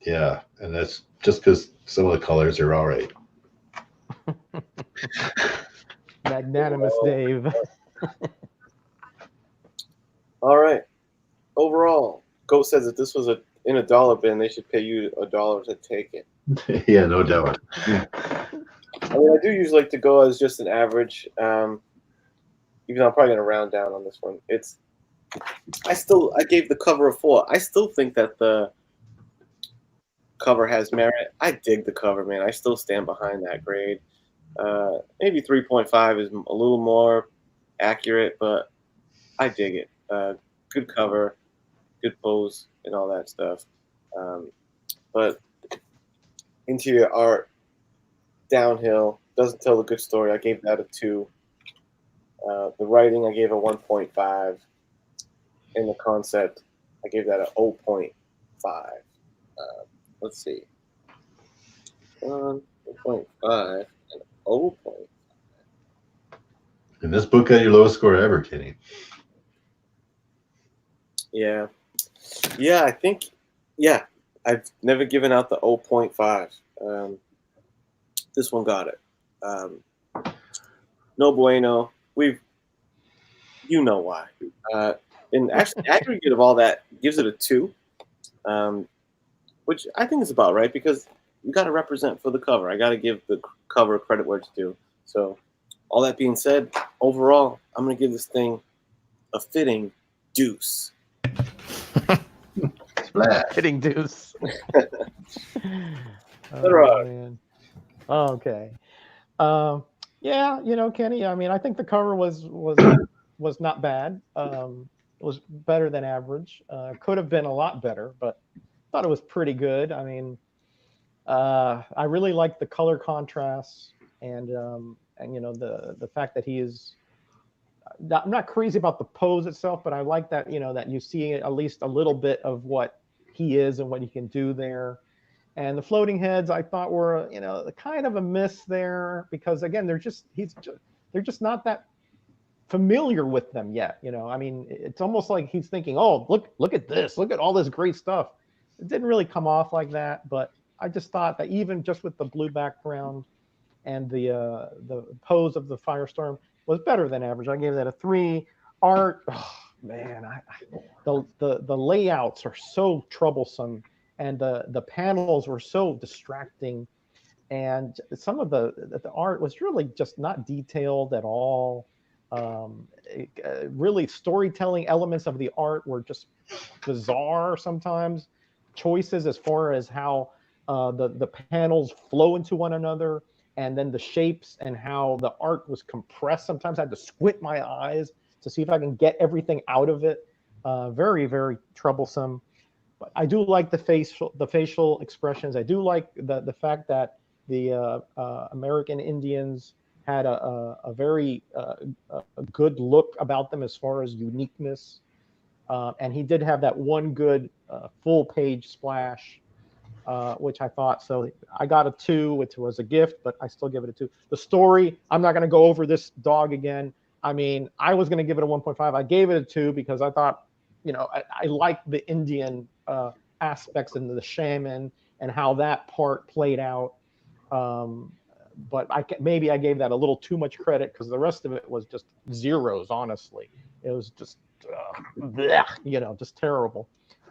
Yeah, and that's just because some of the colors are all right. Magnanimous Dave. All right. Overall, Goat says if this was in a dollar bin, they should pay you $1 to take it. Yeah, no doubt. I mean, I do usually like to go as just an average. Even though I'm probably gonna round down on this one. I gave the cover a 4. I still think that the cover has merit. I dig the cover, man. I still stand behind that grade. Maybe 3.5 is a little more accurate, but I dig it. Good cover, good pose, and all that stuff. But interior art, downhill, doesn't tell a good story. I gave that a 2. The writing, I gave a 1.5. in the concept, I gave that a 0.5. Let's see. 0.5 and 0. And this book got your lowest score ever, Kenny. Yeah. Yeah, I think, yeah, I've never given out the 0.5. This one got it. No bueno. You know why. And actually, the aggregate of all that gives it a 2, which I think is about right because you got to represent for the cover. I got to give the cover credit where it's due. So, all that being said, overall, I'm going to give this thing a fitting deuce. Hitting deuce. Right. Man. Okay. Yeah, Kenny. I mean, I think the cover was not bad. It was better than average. Could have been a lot better, but thought it was pretty good. I mean, I really like the color contrasts and the fact that he is. I'm not crazy about the pose itself, but I like that that you see at least a little bit of what he is and what he can do there. And the floating heads I thought were kind of a miss there because again they're just not that familiar with them yet. I mean it's almost like he's thinking, oh look at this, look at all this great stuff. It didn't really come off like that, but I just thought that even just with the blue background and the pose of the Firestorm was better than average. I gave that a 3. Art, oh, man, the layouts are so troublesome, and the panels were so distracting, and some of the art was really just not detailed at all. Really, storytelling elements of the art were just bizarre sometimes. Choices as far as how the panels flow into one another, and then the shapes and how the art was compressed. Sometimes I had to squint my eyes to see if I can get everything out of it. Very, very troublesome. But I do like the facial expressions. I do like the fact that the American Indians had a very a good look about them as far as uniqueness. And he did have that one good full page splash, which I thought. So I got a 2, which was a gift, but I still give it a 2. The story, I'm not going to go over this dog again. I mean, I was going to give it a 1.5. I gave it a 2 because I thought, I like the Indian aspects and the shaman and how that part played out. But maybe I gave that a little too much credit because the rest of it was just zeros, honestly. It was just, just terrible.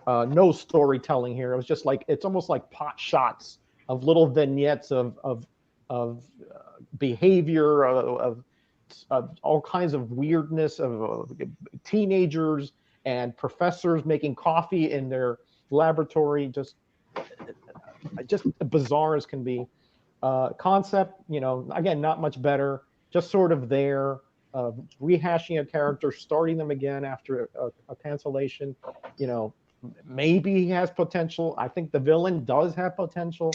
No storytelling here. It was just like, it's almost like pot shots of little vignettes of behavior, of all kinds of weirdness of teenagers and professors making coffee in their laboratory. Just bizarre as can be. Concept, again, not much better. Just sort of there. Rehashing a character, starting them again after a cancellation. Maybe he has potential. I think the villain does have potential,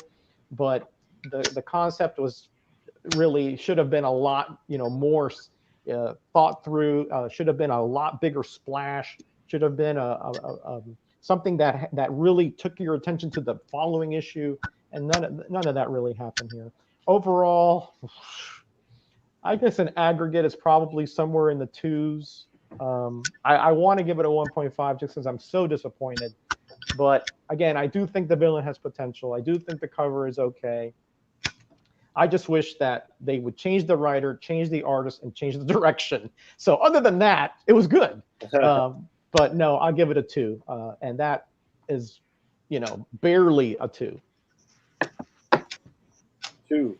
but the concept was really should have been a lot, more thought through. Should have been a lot bigger splash. Should have been something that really took your attention to the following issue, and none of that really happened here. Overall, I guess an aggregate is probably somewhere in the 2s. I want to give it a 1.5 just because I'm so disappointed. But again, I do think the villain has potential. I do think the cover is okay. I just wish that they would change the writer, change the artist, and change the direction. So other than that, it was good. But no, I'll give it a 2. And that is, barely a 2. 2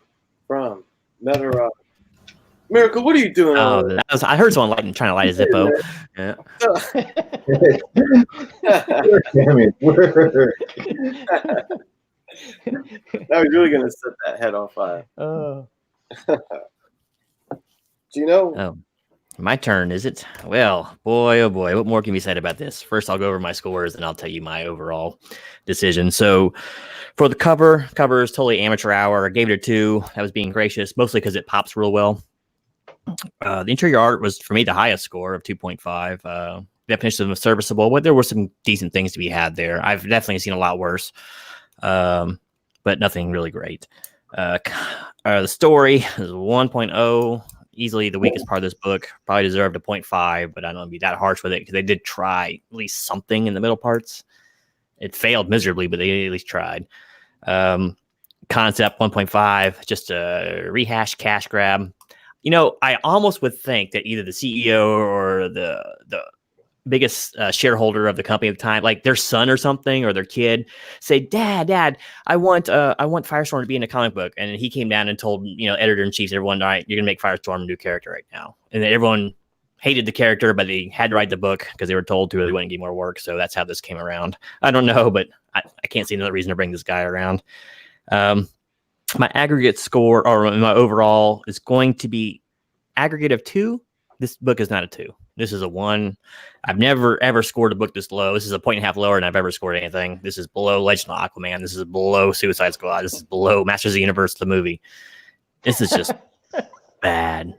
from Netherrock. Miracle, what are you doing? I heard someone trying to light a Zippo. Yeah. Now he's really going to set that head on fire. Do you know? Oh, my turn, is it? Well, boy, oh boy, what more can be said about this? First, I'll go over my scores, and I'll tell you my overall decision. So, for the cover is totally amateur hour. I gave it a 2. I was being gracious, mostly because it pops real well. The interior art was, for me, the highest score of 2.5. definition of serviceable, but there were some decent things to be had there. I've definitely seen a lot worse, but nothing really great. The story is 1.0, easily the weakest part of this book. Probably deserved a 0.5, but I don't want to be that harsh with it because they did try at least something in the middle parts. It failed miserably, but they at least tried. Concept 1.5, just a rehash cash grab. You know, I almost would think that either the CEO or the biggest shareholder of the company at the time, like their son or something, or their kid, say, Dad, I want Firestorm to be in a comic book. And he came down and told, editor in chief, everyone, all right, you're gonna make Firestorm a new character right now. And then everyone hated the character, but they had to write the book because they were told to, or they wouldn't get more work. So that's how this came around. I don't know, but I can't see another reason to bring this guy around. My aggregate score, or my overall, is going to be aggregate of 2. This book is not a 2. This is a 1. I've never, ever scored a book this low. This is a 1.5 lower than I've ever scored anything. This is below Legend of Aquaman. This is below Suicide Squad. This is below Masters of the Universe, the movie. This is just bad.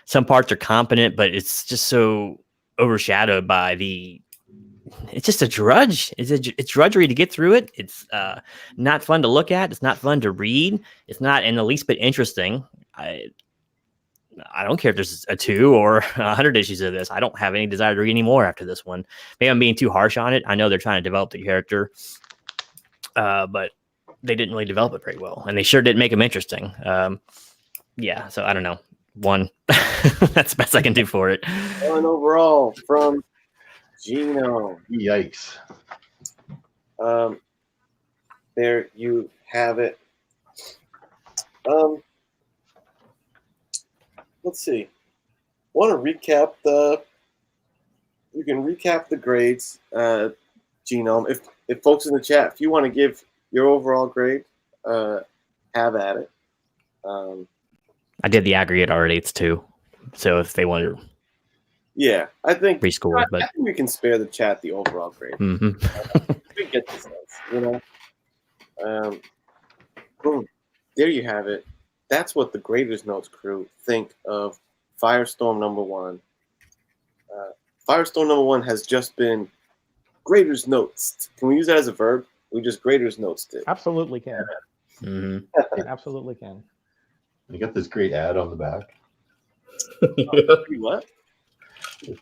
Some parts are competent, but it's just so overshadowed by it's just a drudge. It's drudgery to get through it. It's not fun to look at. It's not fun to read. It's not in the least bit interesting. I don't care if there's a 2 or 100 issues of this. I don't have any desire to read any more after this one. Maybe I'm being too harsh on it. I know they're trying to develop the character, but they didn't really develop it very well, and they sure didn't make him interesting. Yeah, so I don't know. 1. That's the best I can do for it. 1 overall from Gino. Yikes. There you have it. Let's see. Want to recap you can recap the grades, Genome. If folks in the chat, if you want to give your overall grade, have at it. I did the aggregate already. It's 2. So if they want to, yeah, I think rescore, but I think we can spare the chat the overall grade. Mm-hmm. We get the sense, Boom. There you have it. That's what the Graders Notes crew think of Firestorm #1. Firestorm #1 has just been Graders Notes. Can we use that as a verb? We just Graders Notes it. Absolutely can. Mm-hmm. Absolutely can. You got this great ad on the back. What?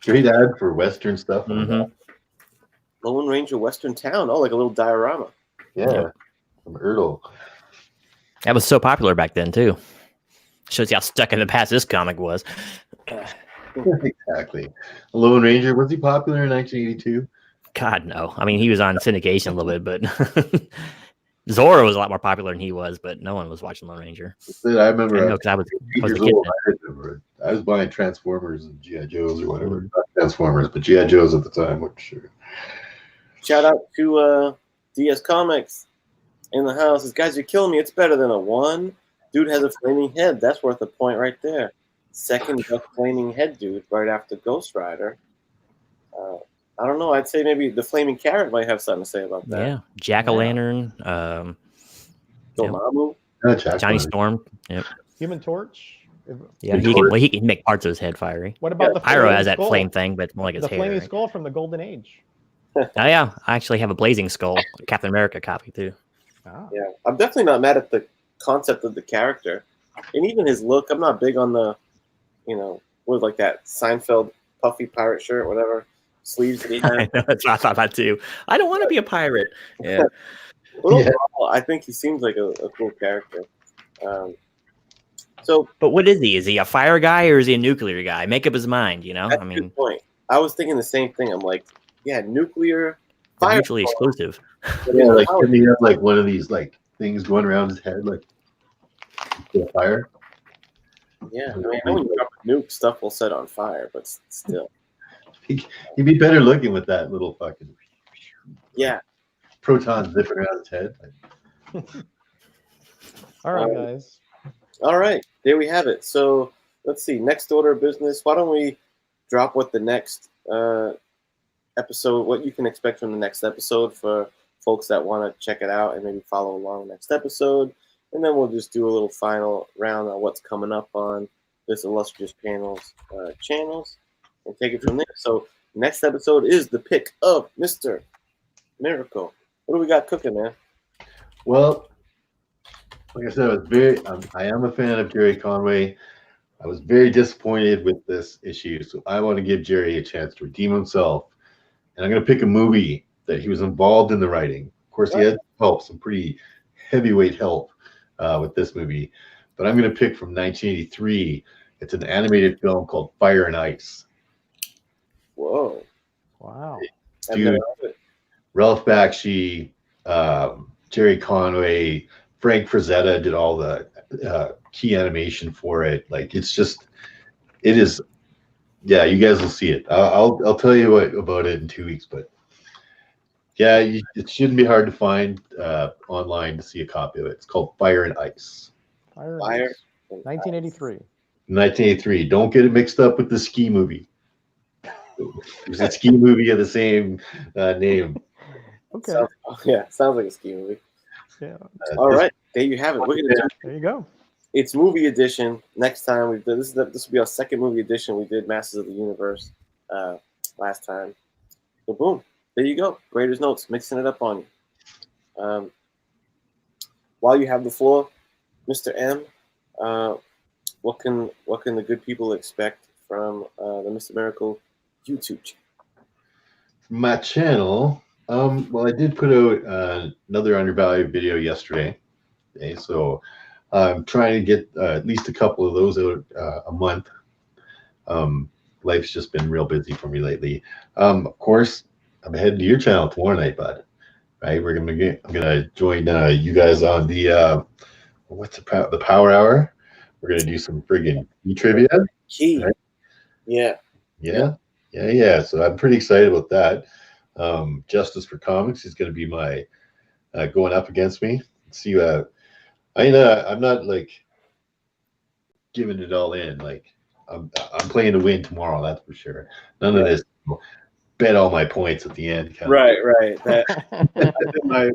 Great ad for Western stuff. Mm-hmm. Lone Ranger Western Town. Oh, like a little diorama. Yeah. From Ertl. That was so popular back then too. Shows you how stuck in the past this comic was. Exactly. Lone Ranger, was he popular in 1982? God, no. I mean, he was on syndication a little bit, but Zorro was a lot more popular than he was, but no one was watching Lone Ranger. I remember. I know, 'cause I was a kid then. I was buying Transformers and G.I. Joes or whatever. Not Transformers, but G.I. Joes at the time. Sure. Shout out to DS Comics in the house. Says, guys, you're killing me. It's better than a 1. Dude has a flaming head. That's worth a point right there. Second best flaming head dude right after Ghost Rider. I don't know. I'd say maybe the Flaming Carrot might have something to say about that. Yeah. Jack-o'-lantern. Dormammu. Johnny Storm. Yep. Human Torch. Yeah, he can make parts of his head fiery. What about the Pyro has that skull? flame thing, but it's more like his the hair. flaming skull from the Golden Age? Oh yeah, I actually have a blazing skull, Captain America copy too. Ah. Yeah, I'm definitely not mad at the concept of the character, and even his look. I'm not big on the, with like that Seinfeld puffy pirate shirt, whatever sleeves that he had. I know, that's what I thought that too. I don't want to be a pirate. Yeah. But overall, I think he seems like a cool character. But what is he? Is he a fire guy or is he a nuclear guy? Make up his mind, That's a good point. I was thinking the same thing. I'm like, yeah, nuclear, fire, mutually exclusive. Yeah, like can he have like one of these like things going around his head, like fire? Yeah, I mean, when you drop a nuke, stuff will set on fire, but still. He'd be better looking with that little fucking protons zipping around his head. All right, guys. All right, there we have it. So let's see. Next order of business. Why don't we drop what the next episode, what you can expect from the next episode for folks that want to check it out and maybe follow along the next episode. And then we'll just do a little final round on what's coming up on this illustrious panel's channels. and take it from there. So next episode is the pick of Mr. Miracle. What do we got cooking, man? Well, like I said, I am a fan of Jerry Conway. I was very disappointed with this issue, so I want to give Jerry a chance to redeem himself. And I'm going to pick a movie that he was involved in the writing. Of course, he had help, some pretty heavyweight help with this movie. But I'm going to pick from 1983. It's an animated film called Fire and Ice. Whoa. Wow. Dude, Ralph Bakshi, Jerry Conway, Frank Frazetta did all the key animation for it. Like, it is. Yeah, you guys will see it. I'll tell you about it in 2 weeks. But yeah, it shouldn't be hard to find online to see a copy of it. It's called Fire and Ice. Fire and Ice. 1983. 1983. Don't get it mixed up with the ski movie. There's a ski movie of the same name. Okay. Sounds like a ski movie. Yeah. All right, there you have it. We're gonna There you go. It's movie edition. Next time we did this will be our second movie edition. We did Masters of the Universe last time. So boom, there you go. Graders Notes, mixing it up on you. While you have the floor, Mr. M, what can the good people expect from the Mr. Miracle YouTube channel? My channel. Well, I did put out another undervalued video yesterday. Okay, so I'm trying to get at least a couple of those out a month. Life's just been real busy for me lately. Of course, I'm heading to your channel tomorrow night, bud. Right? I'm gonna join you guys on the what's the Power Hour. We're gonna do some friggin' trivia. Key. Right? Yeah. So I'm pretty excited about that. Justice for Comics is going to be my going up against me. See, I'm not like giving it all in. Like I'm playing to win tomorrow. That's for sure. None of this bet all my points at the end. Right. My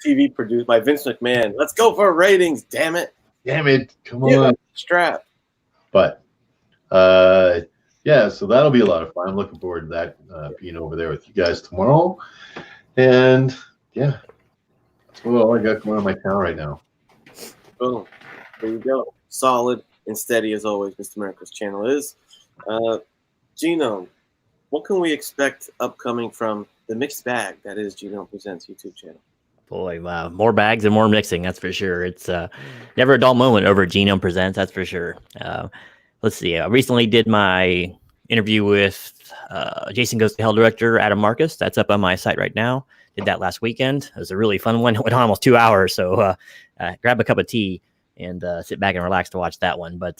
TV producer, my Vince McMahon. Let's go for ratings. Damn it! Come on, strap. But yeah, so that'll be a lot of fun. I'm looking forward to that, being over there with you guys tomorrow. And yeah, that's all I got going on my channel right now. Boom. There you go. Solid and steady as always, Mr. Miracle's channel is. Genome, what can we expect upcoming from the mixed bag that is Genome Presents YouTube channel? Boy, wow. More bags and more mixing, that's for sure. It's never a dull moment over at Genome Presents, that's for sure. Let's see. I recently did my interview with Jason Goes to Hell director Adam Marcus. That's up on my site right now. Did that last weekend. It was a really fun one. It went on almost 2 hours. So grab a cup of tea and sit back and relax to watch that one. But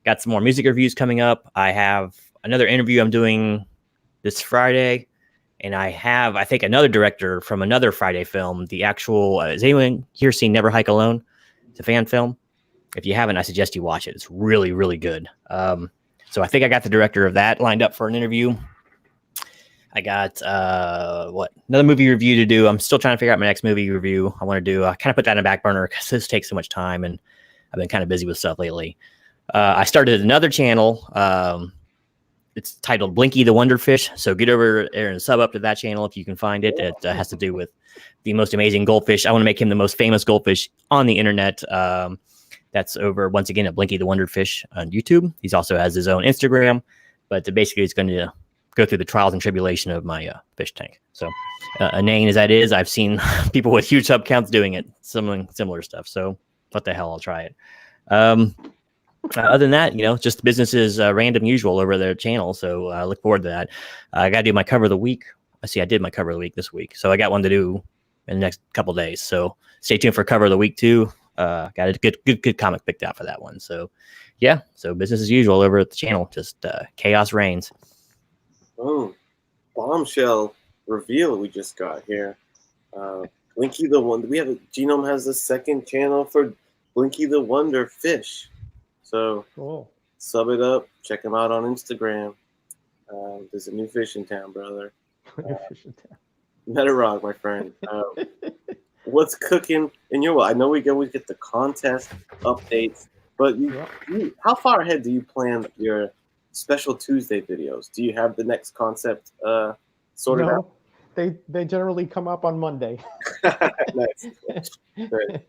got some more music reviews coming up. I have another interview I'm doing this Friday. And I have, I think, another director from another Friday film. The actual, has anyone here seen Never Hike Alone? It's a fan film. If you haven't, I suggest you watch it. It's really, really good. So I think I got the director of that lined up for an interview. I got another movie review to do. I'm still trying to figure out my next movie review I want to do. I kind of put that in the back burner because this takes so much time, and I've been kind of busy with stuff lately. I started another channel. It's titled Blinky the Wonder Fish. So get over there and sub up to that channel if you can find it. It has to do with the most amazing goldfish. I want to make him the most famous goldfish on the internet. That's over, once again, at Blinky the Wonder Fish on YouTube. He also has his own Instagram, but basically it's going to go through the trials and tribulation of my fish tank. So inane as that is, I've seen people with huge sub counts doing it, similar stuff. So what the hell, I'll try it. Other than that, just business is random usual over their channel. So I look forward to that. I got to do my cover of the week. I did my cover of the week this week. So I got one to do in the next couple of days. So stay tuned for cover of the week too. Got a good comic picked out for that one. So yeah, so business as usual over at the channel. Just chaos reigns. Oh, bombshell reveal we just got here. Blinky the Wonder. Genome has a second channel for Blinky the Wonder Fish. So cool. Sub it up. Check him out on Instagram. There's a new fish in town, brother. Let it rock, my friend. What's cooking in your world? I know we always get the contest updates, but how far ahead do you plan your special Tuesday videos. Do you have the next concept sorted out? They generally come up on Monday. Nice. Good.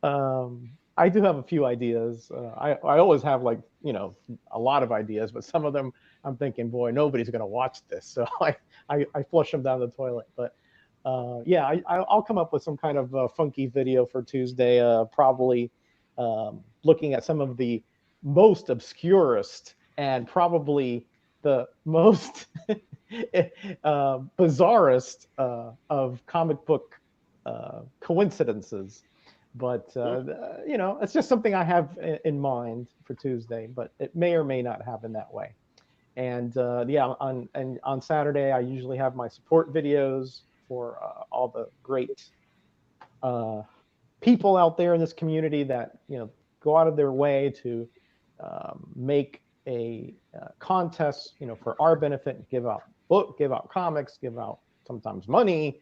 I do have a few ideas. I always have a lot of ideas, but some of them I'm thinking, boy, nobody's going to watch this, so I flush them down the toilet. But yeah, I'll come up with some kind of funky video for Tuesday, probably looking at some of the most obscurest and probably the most bizarrest of comic book coincidences. But it's just something I have in mind for Tuesday, but it may or may not happen that way. And yeah, on Saturday I usually have my support videos for all the great people out there in this community that go out of their way to make a contest, for our benefit, give out comics, give out sometimes money,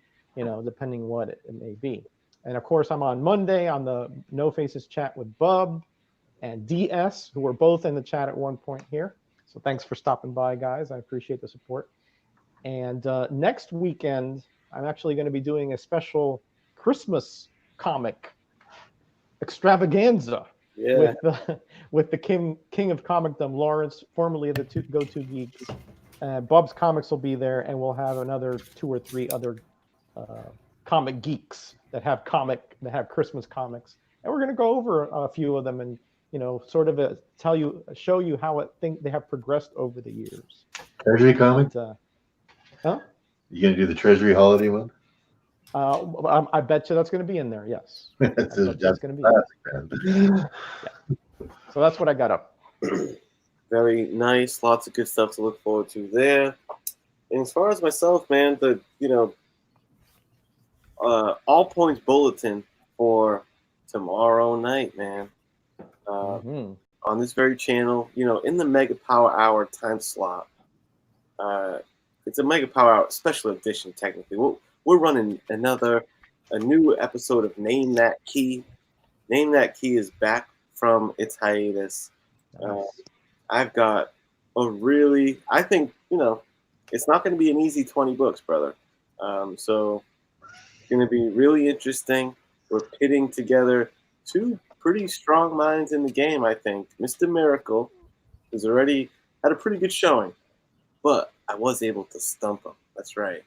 depending what it may be. And of course, I'm on Monday on the No Faces chat with Bub and DS, who were both in the chat at one point here. So thanks for stopping by, guys. I appreciate the support. And next weekend, I'm actually going to be doing a special Christmas comic extravaganza with the king of comicdom, Lawrence, formerly of the Go-To Geeks. Bub's Comics will be there, and we'll have another 2 or 3 other comic geeks that have Christmas comics, and we're going to go over a few of them and sort of show you how they have progressed over the years. Treasury comic? Huh? You gonna do the Treasury holiday one? I bet you that's going to be in there. Yes, that's going to be. Yeah. So that's what I got up. Very nice. Lots of good stuff to look forward to there. And as far as myself, man, the all points bulletin for tomorrow night, man. On this very channel, in the Mega Power Hour time slot. It's a Mega Power Hour special edition, technically. We're running a new episode of Name That Key. Name That Key is back from its hiatus. I've got I think, it's not going to be an easy 20 books, brother. So it's going to be really interesting. We're pitting together 2 pretty strong minds in the game, I think. Mr. Miracle has already had a pretty good showing, but I was able to stump him. That's right.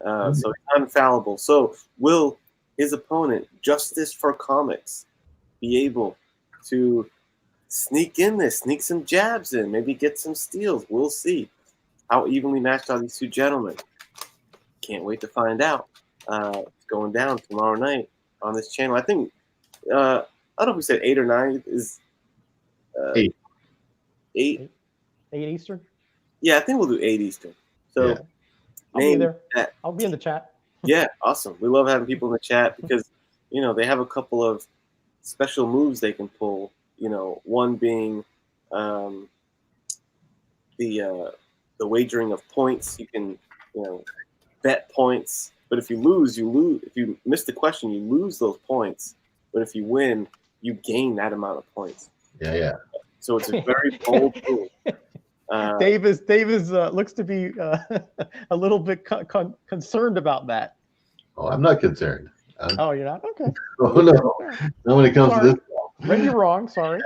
So he's not infallible. So will his opponent, Justice for Comics, be able to sneak some jabs in, maybe get some steals? We'll see how evenly matched are these 2 gentlemen. Can't wait to find out. It's going down tomorrow night on this channel. I think, I don't know if we said 8 or 9. Is 8. 8 Eastern? Yeah, I think we'll do 8 Eastern. So yeah. I'll be there. I'll be in the chat. Yeah, awesome. We love having people in the chat because, they have a couple of special moves they can pull. One being the wagering of points. You can, bet points. But if you lose, you lose. If you miss the question, you lose those points. But if you win, you gain that amount of points. Yeah. So it's a very bold move. Davis looks to be a little bit concerned about that. Oh, I'm not concerned. Oh, you're not? Okay. Oh, no. Not when it comes to this. Read you wrong. Sorry.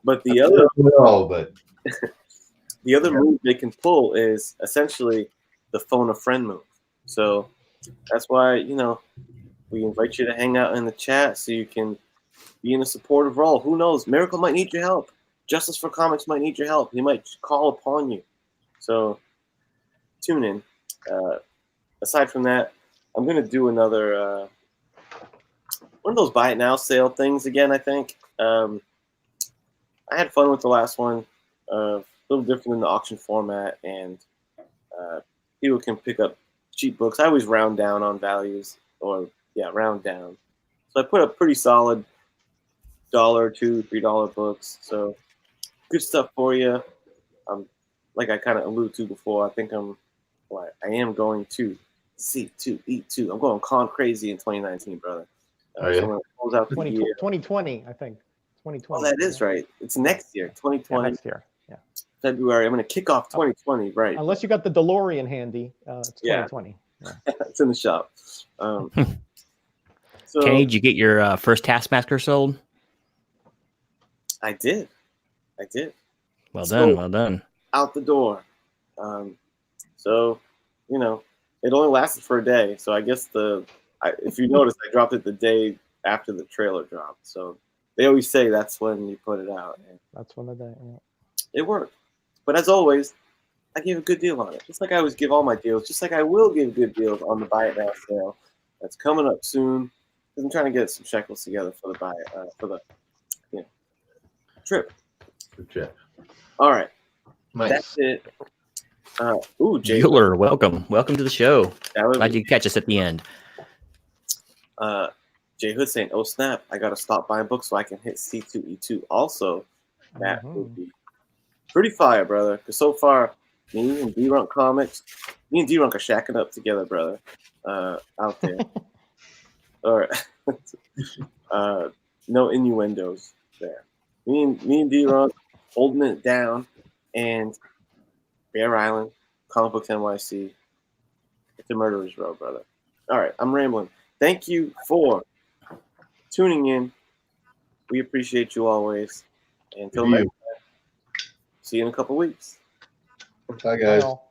But the other the other move they can pull is essentially the phone a friend move. So that's why we invite you to hang out in the chat so you can be in a supportive role. Who knows? Miracle might need your help. Justice for Comics might need your help. He might call upon you. So tune in. Aside from that, I'm going to do another one of those buy it now sale things again, I think. I had fun with the last one. A little different than the auction format, and people can pick up cheap books. I always round down on values, round down. So I put up pretty solid $1, $2, $3 books. So good stuff for you. Like I kind of alluded to before, I think I am going to C2, E2. I'm going con crazy in 2019, brother. So I'm gonna close out the year. 2020, I think. 2020. Oh, that is right. It's next year, 2020. Yeah, next year. Yeah. February. I'm going to kick off 2020, right? Unless you got the DeLorean handy, it's Yeah. 2020. Yeah. It's in the shop. So Kenny, did you get your first Taskmaster sold? I did. Well So- done, well done. Out the door. So, you know, it only lasted for a day. So I guess if you notice, I dropped it the day after the trailer dropped. So they always say that's when you put it out. And That's one of the. Yeah. it worked. But as always, I gave a good deal on it. Just like I always give all my deals. Just like I will give good deals on the Buy It Now sale that's coming up soon. Because I'm trying to get some shekels together for the trip. Good job. All right. Nice. That's it. Jay. Bueller, welcome to the show. That was Glad you could catch us at the end. Jay Hood saying, "Oh snap! I gotta stop buying books so I can hit C2E2." Also, that would be pretty fire, brother. Because so far, me and D-Runk Comics, me and D-Runk are shacking up together, brother. Out there. All right. No innuendos there. Me and D-Runk holding it down, and Bear Island, Comic Books NYC. It's a murderer's row, brother. All right, I'm rambling. Thank you for tuning in. We appreciate you always. And until next time, see you in a couple weeks. Bye, guys. Well.